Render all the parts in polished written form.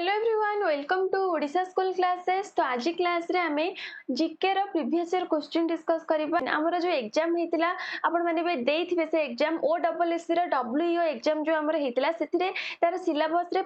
Hello everyone welcome to Odisha school classes. तो आज class रे हमें जीके रो प्रीवियस ईयर क्वेश्चन डिस्कस करबा। हमर जो एग्जाम हेतिला आपण माने बे देइथिबे से एग्जाम ओडब्ल्यूएससी रो डब्ल्यूईओ एग्जाम जो हमर हेतिला सेतिरे तार सिलेबस रे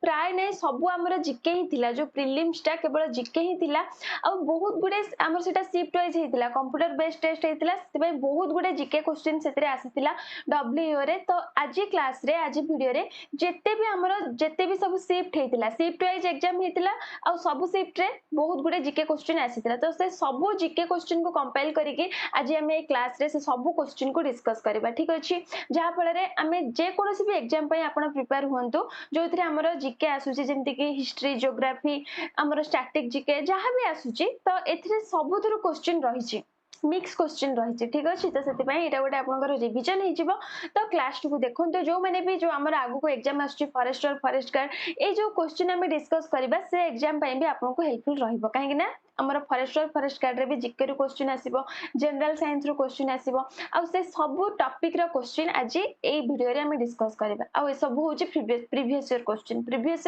प्राय नै सबु हमर जीके ही थिला। जो प्रीलिम्स टा केवल जीके ही थिला आ बहुत गुडे हमर सेटा शिफ्ट वाइज हेतिला कंप्यूटर बेस्ड टेस्ट हेतिला सेति बहुत गुडे जीके क्वेश्चन सेतिरे आसीतिला डब्ल्यूईओ रे। तो आज क्लास रे आज वीडियो रे जेते भी सब शिफ्ट हेतिला शिफ्ट वाइज एग्जाम हेतिला आ सब शिफ्ट रे बहुत गुडे जीके क्वेश्चन आसीतिला। तो से सब जीके क्वेश्चन को कंपाइल करिके आज हम ए क्लास रे से सब क्वेश्चन को डिस्कस करबा। ठीक अछि जहा फल रे हमें जे कोनोसी भी एग्जाम पय आपण प्रिपेयर हुंतु जोथरे हमर जीके आसुची जेमति कि हिस्ट्री ज्योग्राफी हमर स्टैटिक जीके जहा भी आसुची तो एथिरे सबुथुरु क्वेश्चन रहिची मिक्स क्वेश्चन रही। ठीक अच्छे तो से गोटे आप रिविजन हो तो क्लास टू को देखते जो मैंने भी जो आम आगु को एग्जाम आसुची फॉरेस्टर फॉरेस्ट गार्ड ये जो क्वेश्चन आम डिस्कस करबा से एग्जाम भी आपको हेल्पफुल रहिबो कहीं ना आमर फॉरेस्टर फॉरेस्ट गार्ड रे भी जीके रो क्वेश्चन आसीबो जनरल साइंस रो क्वेश्चन आसीबो आ से सब टॉपिक रो क्वेश्चन आज ए वीडियो रे हम डिस्कस करबा। आ ए सब होची प्रीवियस ईयर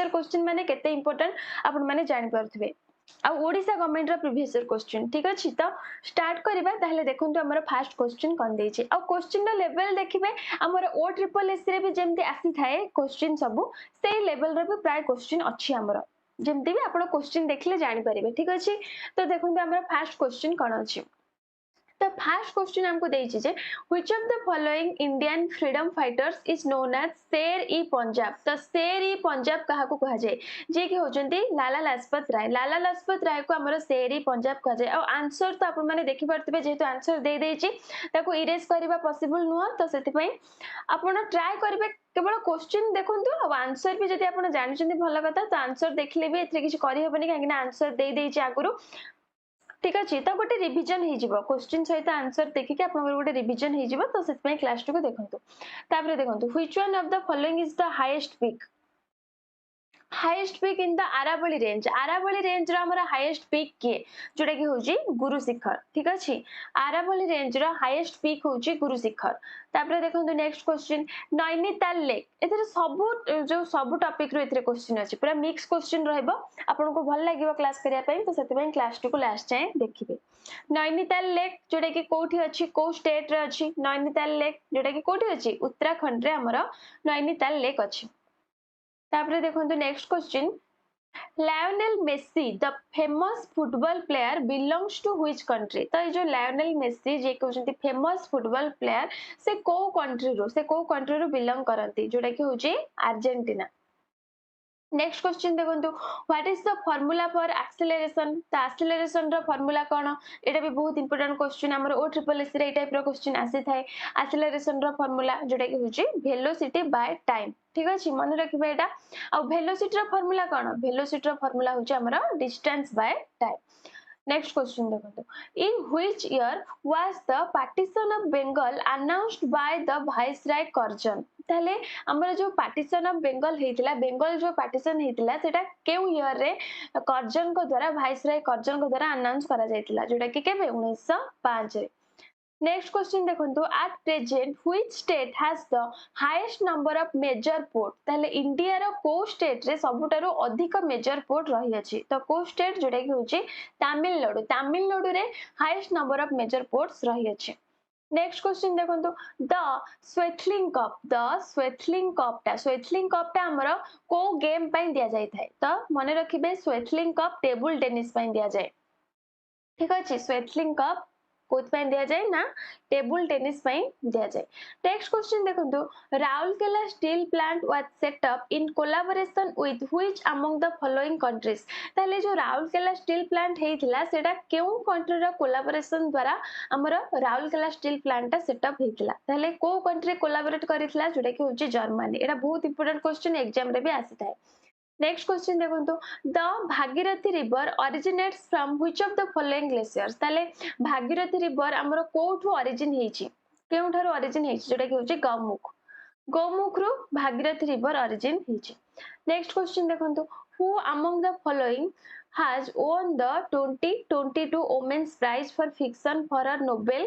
क्वेश्चन माने केते इंपोर्टेंट आपण माने जानि परथिबे आ ओडिशा गवर्नमेंट रो प्रीवियस ईयर क्वेश्चन। ठीक अछि तो स्टार्ट करबा। ताहले देखंतु हमर फर्स्ट क्वेश्चन कोन देछि आ क्वेश्चन रो लेवल देखिबे हमर ओ ट्रिपल एस रे भी जेमति आसी थाए क्वेश्चन सब से लेवल रो भी प्राय क्वेश्चन अछि हमर जेमति भी आपण क्वेश्चन देखले जानि परिबे। ठीक अछि तो देखंतु हमर फर्स्ट क्वेश्चन कोन अछि। तो फर्स्ट क्वेश्चन हमको देछि जे which of the following Indian freedom fighters is known as Sher-e-Punjab. तो शेर-ई-पंजाब कहा को कहा जाए जे कि होचंती लाला लाजपत राय को हमर शेर-ई-पंजाब कहा जाए। और आंसर तो आपण माने देखि परतबे जेहेतु आंसर दे देछि ताको इरेज करबा पॉसिबल नुह तो सेति पई आपण ट्राई करबे केवल क्वेश्चन देखंतु और आंसर भी जदि आपण जानिचंती भलो कथा तो आंसर देखले भी एथरे किछ करि होबनी काहे कि आंसर दे देछि आगुरु। ठीक अच्छे तो गोटे रिविजन हो क्वेश्चन सहित आंसर देखिए आप गोटे रिविजन हो तो से क्लास टू को देखो तापर देखो which one of the following is the highest peak in the Aravalli range रो हमर हाईएस्ट पीक किए जोटा कि होची गुरु शिखर। ठीक अछि आरावली रेंज रो हाईएस्ट पीक होची गुरु शिखर। तापर देखंतु नेक्स्ट क्वेश्चन नैनीताल लेक एथरे सब टॉपिक रो एथरे क्वेश्चन अछि पूरा मिक्स क्वेश्चन रहबो आपन को भल लागिवो क्लास करिया पई तो सेति पई क्लास 2 को लास्ट जाए देखिबे। नैनीताल लेक जोटा कि कोठी अछि को स्टेट रे अछि नैनीताल लेक जोटा कि कोठी अछि उत्तराखंड रे हमर नैनीताल लेक अछि। तापर देखंतु next question Lionel Messi the famous football player belongs to which country. तो ये जो लायोनेल मेसी जे कहउछंती फेमस फुटबॉल प्लेयर से को कंट्री रो बिलोंग करंती जोटा कि होची अर्जेंटीना। नेक्स्ट क्वेश्चन देखंतु what is the formula for acceleration. तो एक्सेलरेशन रो फार्मूला कोन एटा भी बहुत इंपोर्टेंट क्वेश्चन हमर ओ ट्रिपल एस रे टाइप रो क्वेश्चन आसी थाए एक्सेलरेशन रो फार्मूला जोटा कि होची वेलोसिटी बाय टाइम। ठीक अछि मन रखिबे एटा आ वेलोसिटी रो फार्मूला कोन वेलोसिटी रो फार्मूला होची हमर distance by time. Next question देखो in which year was the partition of Bengal announced by the viceroy Curzon. ताले हमर जो पार्टीशन ऑफ बंगाल हेतिला बंगाल जो पार्टीशन हेतिला सेटा केउ ईयर रे कर्जन को द्वारा वाइसराय कर्जन को द्वारा अनाउंस करा जायतिला जोटा कि केबे 1905 रे। नेक्स्ट क्वेश्चन देखंतु at present which state has the highest number of major port. ताले इंडिया रो को स्टेट रे सबुटारो अधिक मेजर पोर्ट रही अछि तो को स्टेट जोटा कि होची तमिलनाडु रे highest number of major ports रही अछि। नेक्स्ट क्वेश्चन देखंतु द स्वेथलिंग कप टा हमर को गेम पई दिया जाय थाए तो मने रखिबे स्वेथलिंग कप टेबल टेनिस पई दिया जाय। ठीक अछि स्वेथलिंग कप कोथ पई दिया जाय ना टेबल टेनिस पई दिया जाय। नेक्स्ट क्वेश्चन देखंतु Rourkela steel plant was set up in collaboration with which among the following countries. ताले जो राउरकेला स्टील प्लांट हेतिला सेटा केउ कंट्री रा कोलैबोरेशन द्वारा हमर राउरकेला स्टील प्लांट ता सेटअप हेतिला ताले को कंट्री कोलैबोरेट करितला जोटा कि होची जर्मनी। एटा बहुत इंपोर्टेंट क्वेश्चन एग्जाम रे भी आसी थाए। नेक्स्ट क्वेश्चन देखंतु the Bhagirathi river originates from which of the following glaciers. ताले भागीरथी रिवर हमर कोठु ओरिजिन हेची केउठारो ओरिजिन हेची जोटा कि होची गोमुख रु भागीरथी रिवर ओरिजिन हेची। नेक्स्ट क्वेश्चन देखंतु who among the following has won the 2022 Women's Prize for Fiction for a Nobel।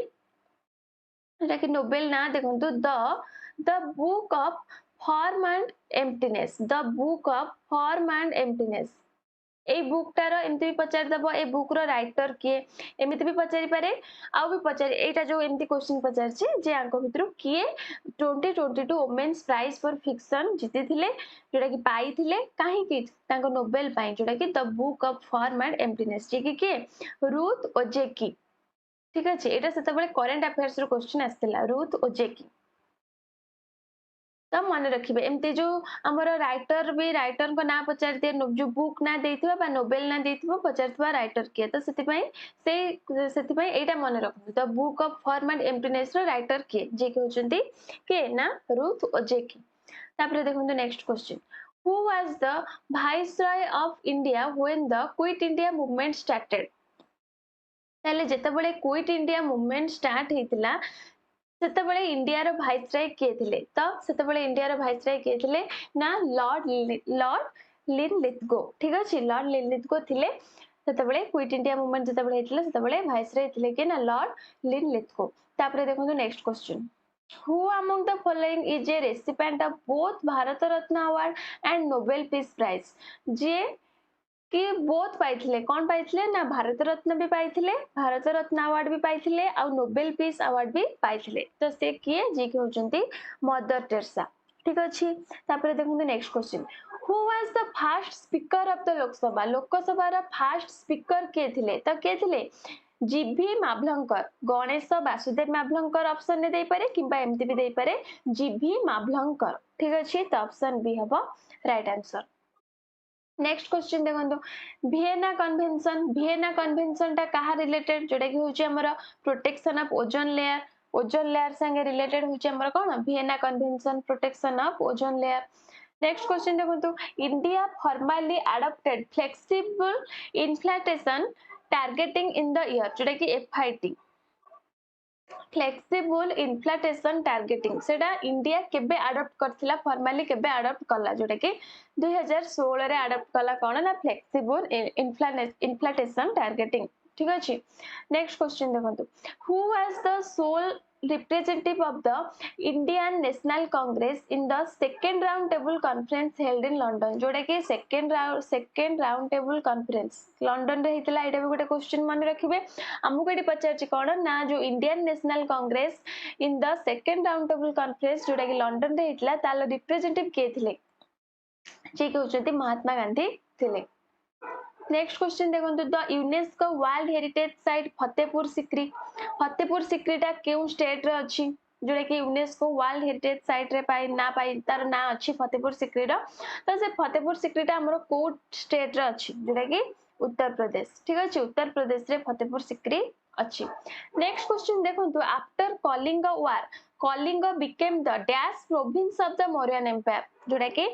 एटा कि नोबेल ना देखंतु the book of form and emptiness, the book of form and emptiness. ए बुकटार एमती भी पचार दबो ए बुक रो राइटर किए एमती भी पचारि पारे आउ भी पचारि एटा जो एमती क्वेश्चन पचारछि जे आंक भितरु किए 2022 वुमेन्स प्राइज फॉर फिक्शन जीति थिले जोटा कि पाई थिले काहे कि तांको नोबेल पाई जोटा कि the book of form and emptiness जे कि के रूथ ओजेकी। ठीक अछि एटा सेते बेले करंट अफेयर्स रो क्वेश्चन आस्थिला रूथ ओजेकी। तो मन रखिए एमती जो आमर राइटर भी राइटर को ना पचार दिए जो बुक ना देथिबा बा नोबेल ना देथिबा पचारथबा राइटर किए तो सेतिपई एटा मन रखु the book of form and emptiness रो राइटर किए जे कि होचंती के ना रूथ ओजेकी। तापरे देखंतु next question who was the viceroy of India when the Quit India Movement started. ताले जेतेबेले क्विट इंडिया मूवमेंट स्टार्ट हेतिला सेतेबेले इंडिया भाइसराय किए थिले तो सेतेबेले इंडिया भाइसराय किए थिले ना लॉर्ड लिनलिथगो। ठीक अछि लॉर्ड लिनलिथगो थिले सेतेबेले क्विट इंडिया मूवमेंट जेतेबेले हेतिले सेतेबेले भाइसराय थिले कि ना लॉर्ड लिनलिथगो। तापरे देखंतु next question who among the following is a recipient of both Bharat Ratna award and Nobel Peace Prize. जे कि बोथ पाइथिले कौन पाइथिले ना भारत रत्न भी पाइथिले भारत रत्न अवार्ड भी पाइथिले और नोबेल पीस अवार्ड भी पाइथिले तो से किए जे कि होचंती मदर टेरेसा। ठीक अछि तापर देखंतु next question who was the first speaker of the Lok Sabha रा फर्स्ट स्पीकर के थिले तो के थिले जीभी माभलंकर गणेश वासुदेव माभलंकर ऑप्शन ने दे पारे किबा एमती भी दे पारे जीभी माभलंकर। ठीक अछि तो ऑप्शन बी हबो राइट आंसर। नेक्स्ट क्वेश्चन देखो भिएना कन्वेंशन टा कहा रिलेटेड जोटा कि होची हमर प्रोटेक्शन ऑफ ओजोन लेयर संगे रिलेटेड होची हमर कोन Vienna convention protection of ozone layer. Next question देखो India formally adopted flexible inflation targeting in the year जोटा कि एफआईटी फ्लेक्सिबल इन्फ्लेटेशन टारगेटिंग सेटा इंडिया केबे अडॉप्ट करथिला फॉर्मली केबे अडॉप्ट कला जोटा कि 2016 रे अडॉप्ट कला कोन ना फ्लेक्सिबल इन्फ्लेटेशन टारगेटिंग। ठीक अछि नेक्स्ट क्वेश्चन देखंतु who was the sole representative of the Indian National Congress in the second round table conference held in London जोटा कि second round table conference London रे हितला एटा भी गोटे क्वेश्चन मन रखिबे हमहु एटी पचारछि कोन ना जो Indian National Congress in the second round table conference जोटा कि लंडन रे हितला तालो रिप्रेजेंटेटिव के थिले जे कि होचंती महात्मा गांधी थिले। नेक्स्ट क्वेश्चन देखंतु the UNESCO world heritage site Fatehpur secrete टा केउ स्टेट रे अछि जोटा कि यूनेस्को वर्ल्ड हेरिटेज साइट रे पाई तार ना अछि फतेहपुर सिक्री रो तो से फतेहपुर सिक्री टा हमरो को स्टेट रे अछि जोटा कि उत्तर प्रदेश। ठीक अछि उत्तर प्रदेश रे फतेहपुर सिक्री अछि। नेक्स्ट क्वेश्चन देखंतु after Kalinga became the dash province of the Mauryan empire जोटा कि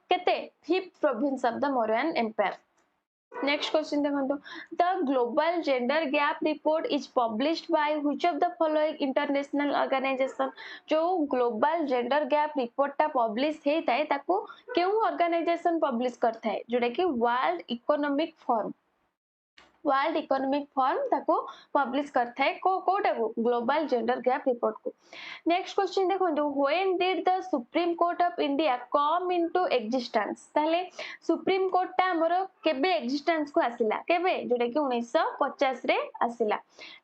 केते 5th province of the Mauryan empire. Next question देखो the global gender gap report is published by which of the following international organisation जो global gender gap report टा publish हेता है ताको केउ ऑर्गेनाइजेशन पब्लिश करता है जोटा कि वर्ल्ड इकोनॉमिक फोरम ताको पब्लिश करता है कोटा को ग्लोबल जेंडर गैप रिपोर्ट को। नेक्स्ट क्वेश्चन देखो when did the supreme court of India come into existence ताले सुप्रीम कोर्ट टा हमरो केबे एग्जिस्टेंस को आसिला केबे जोटा कि 1950 रे आसिला।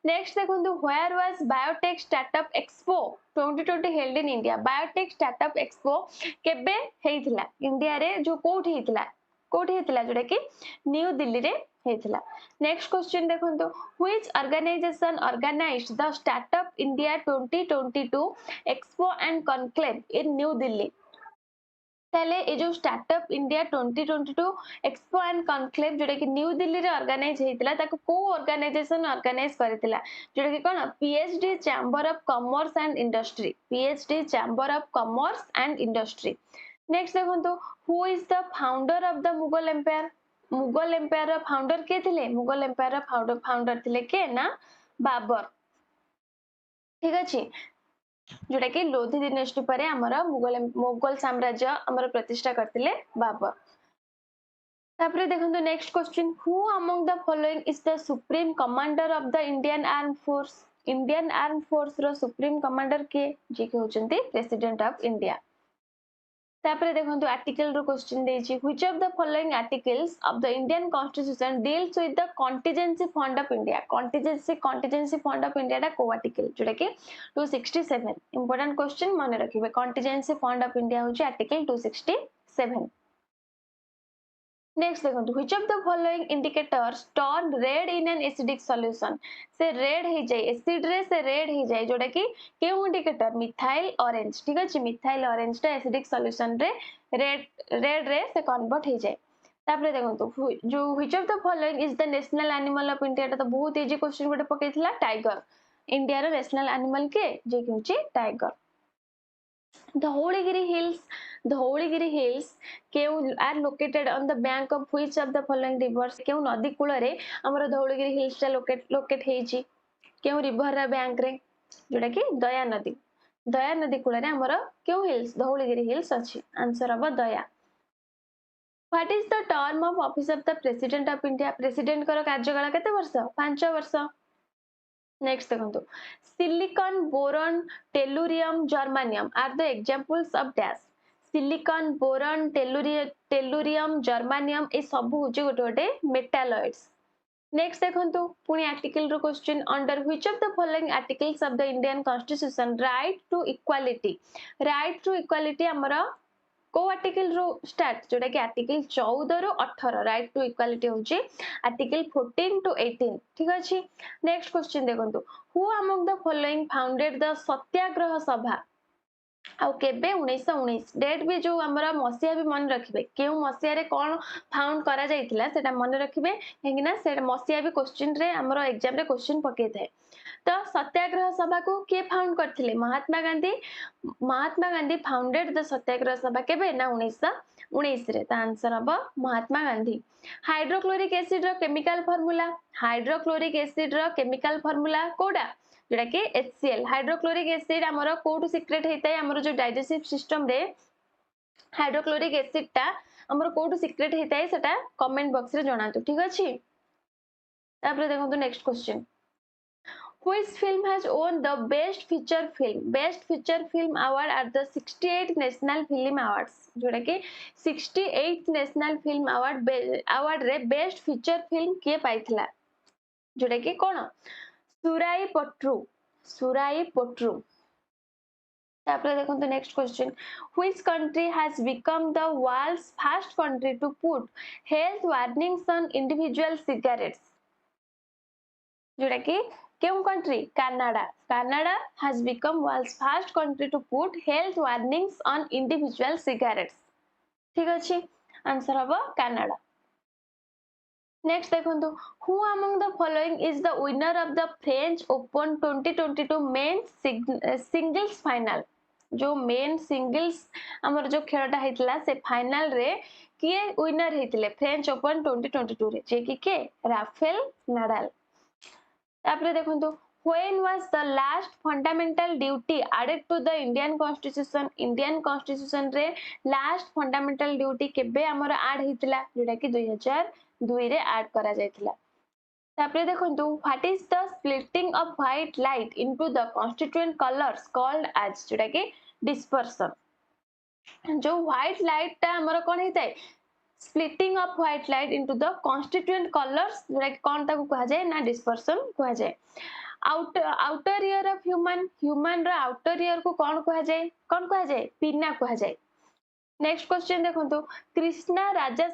नेक्स्ट देखो where was biotech startup expo 2020 held in India biotech startup expo केबे हेइथिला इंडिया रे जो कोठी हेतिला जोटा कि न्यू दिल्ली रे हेतिला। नेक्स्ट क्वेश्चन देखंतु which organisation organised the startup India 2022 expo and conclave in new Delhi ताले ए जो startup India 2022 expo and conclave जोटा कि न्यू दिल्ली रे ऑर्गेनाइज हेतिला ताको को ऑर्गेनाइजेशन ऑर्गेनाइज करथिला जोटा कि कोन PHD chamber of commerce and industry. Next देखंतु who is the founder of the Mughal empire रो फाउंडर के थिले मुगल एम्पायर रो फाउंडर थिले के ना बाबर। ठीक अछि जोटा कि लोधी डायनेस्टी परे हमर मुगल साम्राज्य हमर प्रतिष्ठा करथिले बाबर। तापरे देखंतु next question who among the following is the supreme commander of the Indian arm force रो सुप्रीम कमांडर के जे कि होचंती प्रेसिडेंट ऑफ इंडिया। तापर देखो आर्टिकल रो क्वेश्चन देछि which of the following articles of the Indian constitution deals with the contingency fund of India contingency fund of India को आर्टिकल जोटा कि 267 इंपोर्टेंट क्वेश्चन मन रखिबे कॉन्टिजेंसी फंड ऑफ इंडिया होची आर्टिकल 267 नेक्स्ट देखो which of the following indicators turn red in an acidic solution से red हो जाए एसिड रे से रेड हो जाए जोटा कि केउ इंडिकेटर मिथाइल ऑरेंज ठीक अछि मिथाइल ऑरेंज टा एसिडिक सॉल्यूशन रे रेड रे से कन्वर्ट हो जाए तापर देखो जो which of the following is the national animal of India तो बहुत इजी क्वेश्चन गोटे पकैथिला टाइगर इंडिया रो नेशनल एनिमल के जे कि होची tiger Dhauligiri hills are located on the bank of which of the following rivers केउ नदी कूल रे हमर धौलीगिरी हिल्स टा लोकेट हेची केउ रिवर रा बैंक रे जोटा कि दया नदी कूल रे हमर केउ हिल्स धौलीगिरी हिल्स अछि आंसर अब दया what is the term of office of the president of India president कर कार्यकाल केते वर्ष 5 वर्ष नेक्स्ट देखो silicon boron tellurium germanium are the examples of dash silicon boron tellurium germanium ए सब होचे गोटे गोटे मेटालॉइड्स नेक्स्ट देखो पुनी आर्टिकल रो question under which of the following articles of the Indian constitution right to equality हमर को आर्टिकल रो स्टार्ट जोटा कि आर्टिकल 14 रो 18 राइट टू इक्वालिटी होची आर्टिकल 14 टू 18 ठीक अछि नेक्स्ट क्वेश्चन देखंतु who among the following founded the Satyagraha Sabha आउ केबे 1919 डेट भी जो हमरा मसिया भी मन रखिबे केउ मसिया रे कोन फाउंड करा जाइतिला सेटा मन रखिबे हेगिना से मसिया भी क्वेश्चन रे हमरो एग्जाम रे क्वेश्चन पके थाए तो सत्याग्रह सभा को के फाउंड करथिले महात्मा गांधी फाउंडेड द सत्याग्रह सभा केबे ना 1919 रे ता आंसर अब महात्मा गांधी हाइड्रोक्लोरिक एसिड रो केमिकल फार्मूला कोडा जोटा कि HCl हाइड्रोक्लोरिक एसिड हमर कोटू सीक्रेट हेतै हमर जो डाइजेस्टिव सिस्टम रे हाइड्रोक्लोरिक एसिड ता हमर कोटू सीक्रेट हेतै सेटा कमेंट बॉक्स रे जणातु ठीक अछि तापर देखंतु next question Which film has won the best feature film award at the 68th National Film Awards जोटा कि 68th National Film Award रे बेस्ट फीचर फिल्म किए पाइथिला जोटा कि कोन सुराई पोट्रू तापर देखंतु next question which country has become the world's first country to put health warnings on individual cigarettes जोटा कि केउ country Canada has become world's first country to put health warnings on individual cigarettes ठीक अछि answer हबो Canada next देखंतु who among the following is the winner of the French open 2022 men's singles final जो main singles हमर जो खेलटा हेतला से final रे किए विनर हेतिले फ्रेंच ओपन 2022 रे जे कि के राफेल नाडाल तापर देखंतु when was the last fundamental duty added to the Indian constitution रे last fundamental duty केबे हमर ऐड हितला जेटा कि 2002 रे ऐड करा जायतिला तापर देखंतु what is the splitting of white light into the constituent colors called as जेटा कि dispersion जो व्हाइट लाइट ता हमर कोन हेतै splitting of white light into the constituent colors जोटा कि कोन ताको कहा जाय ना dispersion कहा जाय outer ear of human row outer ear को कोन कहा जाय पिना कहा जाय नेक्स्ट क्वेश्चन देखंतु Krishna Raja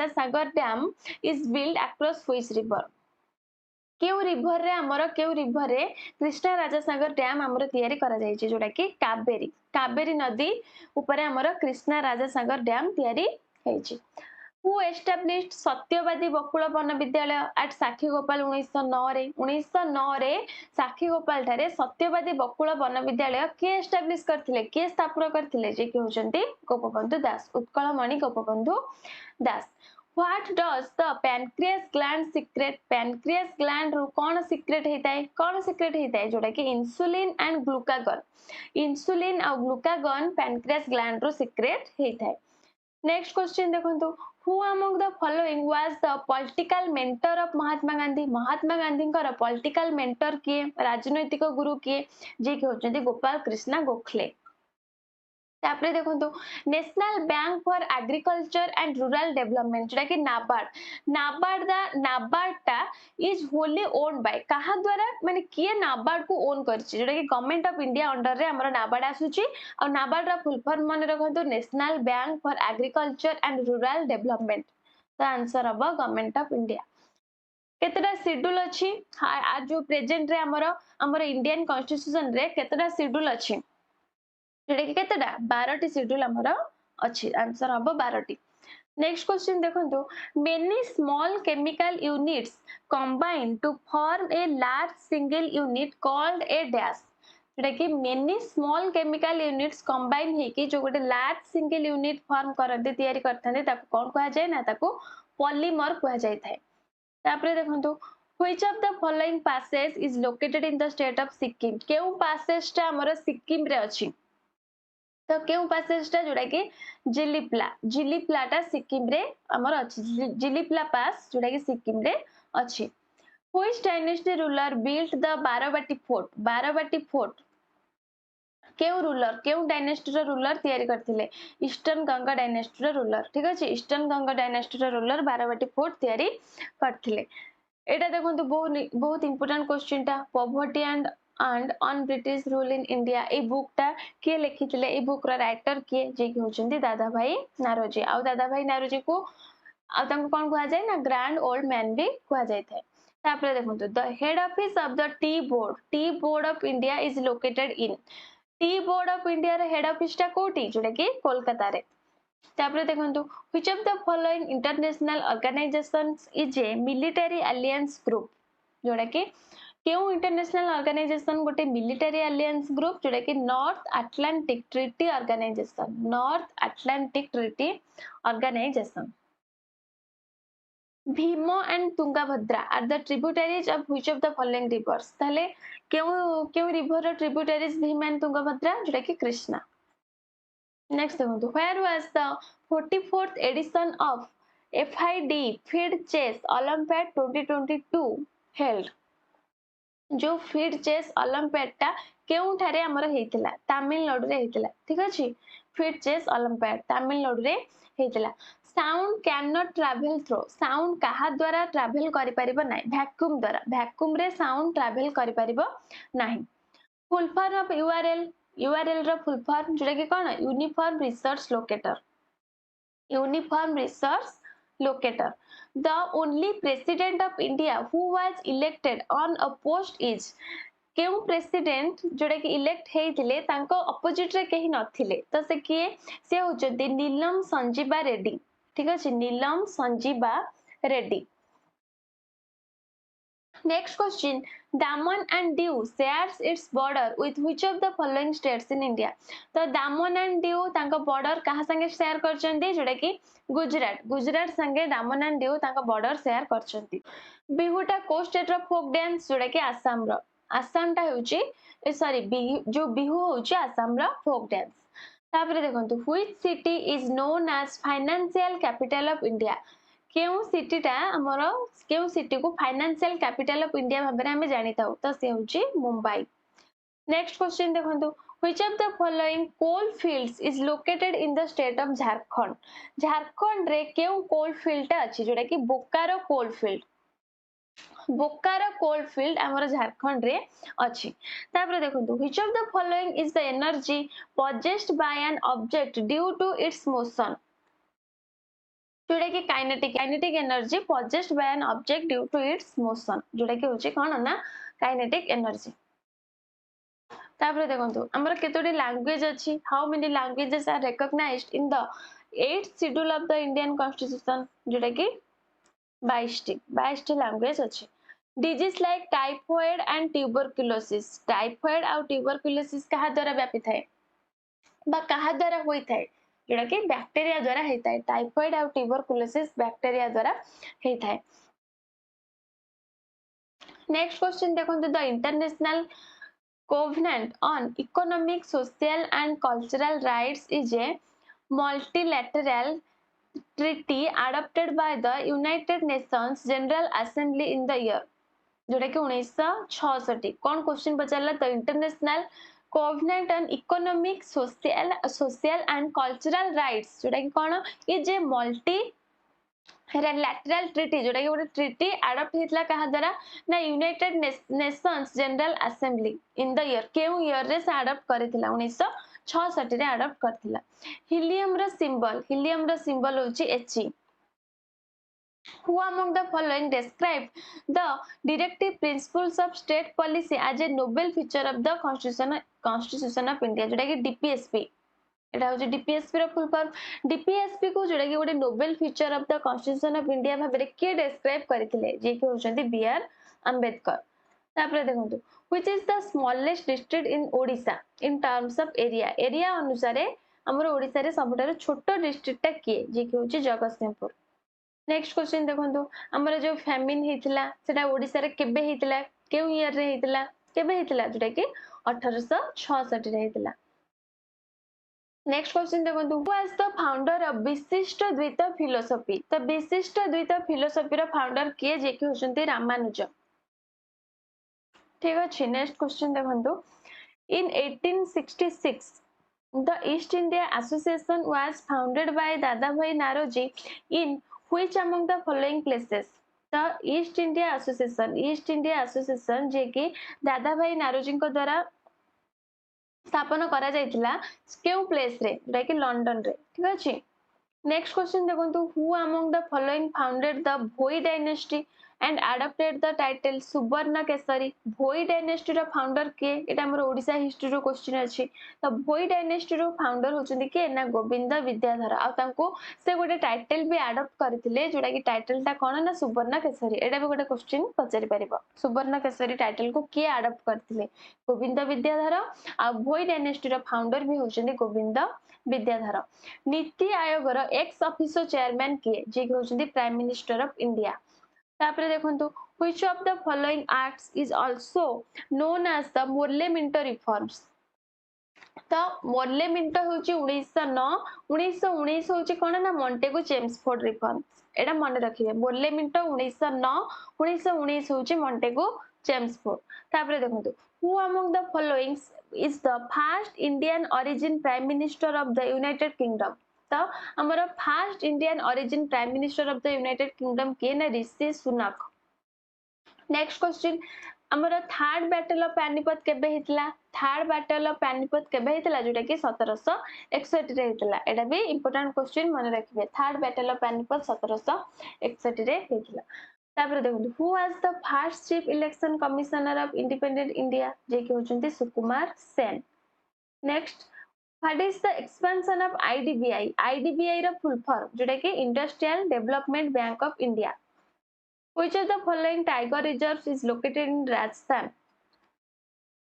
Sagar dam is build across which river केउ रिवर रे कृष्णा राजा सागर डैम हमर तयारी करा जाय छै जोटा कि कावेरी नदी ऊपर हमर कृष्णा राजा सागर डैम तयारी है छै हु एस्टैब्लिश्ड सत्यवादी बकुल वन विद्यालय एट साखीगोपाल 1909 रे साखीगोपाल ठारे सत्यवादी बकुल वन विद्यालय के एस्टैब्लिश करथिले के स्थापना करथिले जे कि होचंती गोपबंधु दास उत्कलमणि गोपबंधु दास What does the pancreas gland secrete? Pancreas gland रू कौन secrete हेता है जोटा कि insulin and glucagon और glucagon pancreas gland रू secrete हेता है नेक्स्ट क्वेश्चन देखंतु who among the following was the political mentor of Mahatma Gandhi कर political mentor किए राजनैतिक गुरु किए जे कि होचंती गोपाल कृष्ण गोखले तापरे देखंतु national bank for agriculture and rural development जोटा कि NABARD NABARD is wholly owned by कहा द्वारा माने किए नाबार्ड को ओन करछि जोटा कि गवर्नमेंट ऑफ इंडिया अंडर रे हमर नाबार्ड आसुछि और नाबार्ड रा फुल फॉर्म माने रखंतु national bank for agriculture and rural development the answer अब गवर्नमेंट ऑफ इंडिया केतेटा शेड्यूल अछि आज जो प्रेजेंट रे हमर इंडियन कॉन्स्टिट्यूशन रे केतेटा शेड्यूल अछि जोटा कि केतेटा 12 टी शेड्यूल हमर अछि आंसर हम 12 टी नेक्स्ट क्वेश्चन देखंतु many small chemical units combine to form a large single unit called a dash जोटा कि many small chemical units combine हे कि जो गोटे लार्ज सिंगल यूनिट फॉर्म करते तयारी करथांते ताको कोन कहा जाय ना ताको पॉलीमर कहा जाय थाए तापरे देखंतु which of the following passes is located in the state of Sikkim केउ passes टा हमर सिक्किम रे अछि तो केउ पैसेज टा जोड़ा कि जिलीप्ला टा सिक्किम रे हमर अछि जिलीप्ला पास जोड़ा कि सिक्किम रे अछि which dynasty ruler built the Barabati fort केउ रूलर केउ डायनेस्टी रो रूलर तयारी करथिले ईस्टर्न गंगा डायनेस्टी रो रूलर ठीक अछि ईस्टर्न गंगा डायनेस्टी रो रूलर बाराबाटी फोर्ट तयारी करथिले एटा देखंतु बहुत इंपोर्टेंट क्वेश्चन टा poverty and on British rule in India a book टा के लिखिथिले ए बुक रा राइटर के जे कि होचंदी दादा भाई नारोजी आ दादा भाई नारोजी को आ तंको कोन कहा जाय ना ग्रैंड ओल्ड मैन भी कहा जाय थाए तापर देखंतु the head office of the tea board of India is located in tea board of India रे हेड ऑफिस टा कोठी जोटा कि कोलकाता रे तापर देखंतु which of the following international organisations is a military alliance group जोटा कि केउ इंटरनेशनल ऑर्गेनाइजेशन गोटे मिलिटरी अलायंस ग्रुप जोटा कि North Atlantic Treaty Organisation Bhima and Tungabhadra are the tributaries of which of the following rivers ताले केउ केउ रिवर रो ट्रिब्यूटरीज भीम एंड तुंगाभद्रा जोटा कि कृष्णा नेक्स्ट देखो where was the 44th edition of FID Feed Chess Olympiad 2022 held जो फीड चेस ओलंपियाड टा केउ ठारे हमर हेतिला तमिलनाडु रे हेतिला ठीक अछि फीड चेस ओलंपियाड तमिलनाडु रे हेतिला sound can not travel through sound कहा द्वारा ट्रैवल करि परिबो नै वैक्यूम द्वारा वैक्यूम रे साउंड ट्रैवल करि परिबो नाही फुल फॉर्म ऑफ यूआरएल रो फुल फॉर्म जोटा कि कोन uniform research locator the only president of india who was elected on a post is केउ प्रेसिडेंट जोटा कि इलेक्ट हेइथिले तांको अपोजिट रे केही नथिले तो से किए से होचंती नीलम संजीवा रेड्डी ठीक अछि Neelam Sanjiva Reddy Next question. Daman and Diu shares its border with which of the following states in India? तो दामन एंड दिउ तांका बॉर्डर कहा संगे शेयर करचंदी जोटा कि गुजरात संगे दामन एंड दिउ तांका बॉर्डर शेयर करचंदी बिहुटा को स्टेट रो फोक डांस जोटा कि आसाम टा होची सॉरी जो बिहु होची आसाम रो फोक डांस तापरे देखंतु which city is known as financial capital of India केउ सिटी टा हमर केउ सिटी को फाइनेंशियल कैपिटल ऑफ इंडिया भाबरे हमें जानि ताउ तो से होची मुंबई नेक्स्ट क्वेश्चन देखंतु which of the following coal fields is located in the state of Jharkhand रे केउ कोल फील्ड टा अछि जोटा कि बोकारो कोल फील्ड हमर झारखंड रे अछि तापर देखंतु which of the following is the energy possessed by an object due to its motion जोटा कि kinetic energy possessed by an object due to its motion जोटा कि होची कोन ना काइनेटिक एनर्जी तापर देखंतु हमर केतोडी लैंग्वेज अछि how many languages are recognized in the 8th schedule of the Indian constitution जोटा कि 22 टी लैंग्वेज अछि disease like typhoid and tuberculosis कहा द्वारा व्यापी थाए बा कहा द्वारा होई थाए जोटा कि बैक्टीरिया द्वारा हेता है टाइफॉइड और ट्यूबरकुलोसिस बैक्टीरिया द्वारा हेता है नेक्स्ट क्वेश्चन देखो the international covenant on economic social and cultural rights is a multilateral treaty adopted by the United Nations General Assembly in the year जोटा कि 1966 कौन क्वेश्चन पचारला the international covenant on economic social and cultural rights जोटा कि कौन ये जे multi lateral treaty जोटा कि गोटे ट्रिटी अडॉप्ट होता क्या द्वारा ना United Nations general assembly in the year केउ ईयर रे से अडॉप्ट करथिला 1966 रे अडॉप्ट करथिला हीलियम रो सिंबल होची He who among the following describe the directive principles of state policy as a noble feature of the constitution of India जोटा कि DPSP एटा होची DPSP रो फुल फॉर्म DPSP को जोटा कि गोटे novel feature of the constitution of India भाबरे के डिस्क्राइब करथिले जे कि होचंती BR अंबेडकर तापर देखंतु which is the smallest district in Odisha in terms of area अनुसार हमर ओडिसा रे सबटारो छोटो डिस्ट्रिक्ट टा किए जे कि होची जगतसिंहपुर नेक्स्ट क्वेश्चन देखंतु हमर जो फैमिन हेतिला सेटा ओडिसा रे केबे हेतिला केउ ईयर रे हेतिला केबे हेतिला जोटा कि 1866 रे हेतिला नेक्स्ट क्वेश्चन देखंतु who was the founder of विशिष्ट द्वैत फिलोसफी तो विशिष्ट द्वैत फिलोसफी रो फाउंडर के जे कि होचंती रामानुज ठीक अछि नेक्स्ट क्वेश्चन देखंतु इन 1866 the East India Association was founded by Dadabhai Naroji in which among the following places the East India Association जे कि दादाभाई नारोजी को द्वारा स्थापन करा जायतिला केउ प्लेस रे जोटा कि लंदन रे ठीक अछि नेक्स्ट क्वेश्चन देखंतु who among the following founded the Bhoi dynasty and adopted the title सुवर्ण केसरी भोई डायनेस्टी रो फाउंडर के एटा हमर ओडिसा हिस्ट्री रो क्वेश्चन अछि त भोई डायनेस्टी रो फाउंडर होचंदी के ना गोविंद विद्याधर आ तांको से गोटे टाइटल भी अडॉप्ट करथिले जोटा कि टाइटल ता कोन ना सुवर्ण केसरी एटा भी गोटे क्वेश्चन पचारि परिबो सुवर्ण केसरी टाइटल को के अडॉप्ट करथिले गोविंद विद्याधर आ भोई डायनेस्टी रो फाउंडर भी होचंदी गोविंद विद्याधर नीति आयोग रो एक्स ऑफिसर चेयरमैन किए जे कि होचंदी प्राइम मिनिस्टर ऑफ इंडिया तापरे देखंतु which of the following acts is also known as the Morley Minto reforms तो मोर्ले मिंटो होची 1909 होची कोन ना मॉन्टेगू चेम्सफोर्ड रिफॉर्म्स एटा मन रखिबे मोर्ले मिंटो 1919 होची मॉन्टेगू चेम्सफोर्ड तापरे देखंतु who among the following is the first Indian origin prime minister of the United Kingdom तो हमर first Indian origin prime minister of the United kingdom के ना Rishi Sunak next question हमर third battle of Panipat केबे हितला third battle of Panipat केबे हितला जोटा कि 1761 रे हितला एटा भी इंपोर्टेंट क्वेश्चन मन रखिबे थर्ड बैटल ऑफ पानीपत 1761 रे हितला तापर देखु who was the first chief election commissioner of independent India जे कि होचंती Sukumar Sen next What is the expansion of IDBI? IDBI रा full form जोटा कि Industrial Development Bank of India. Which of the following tiger reserves is located in Rajasthan?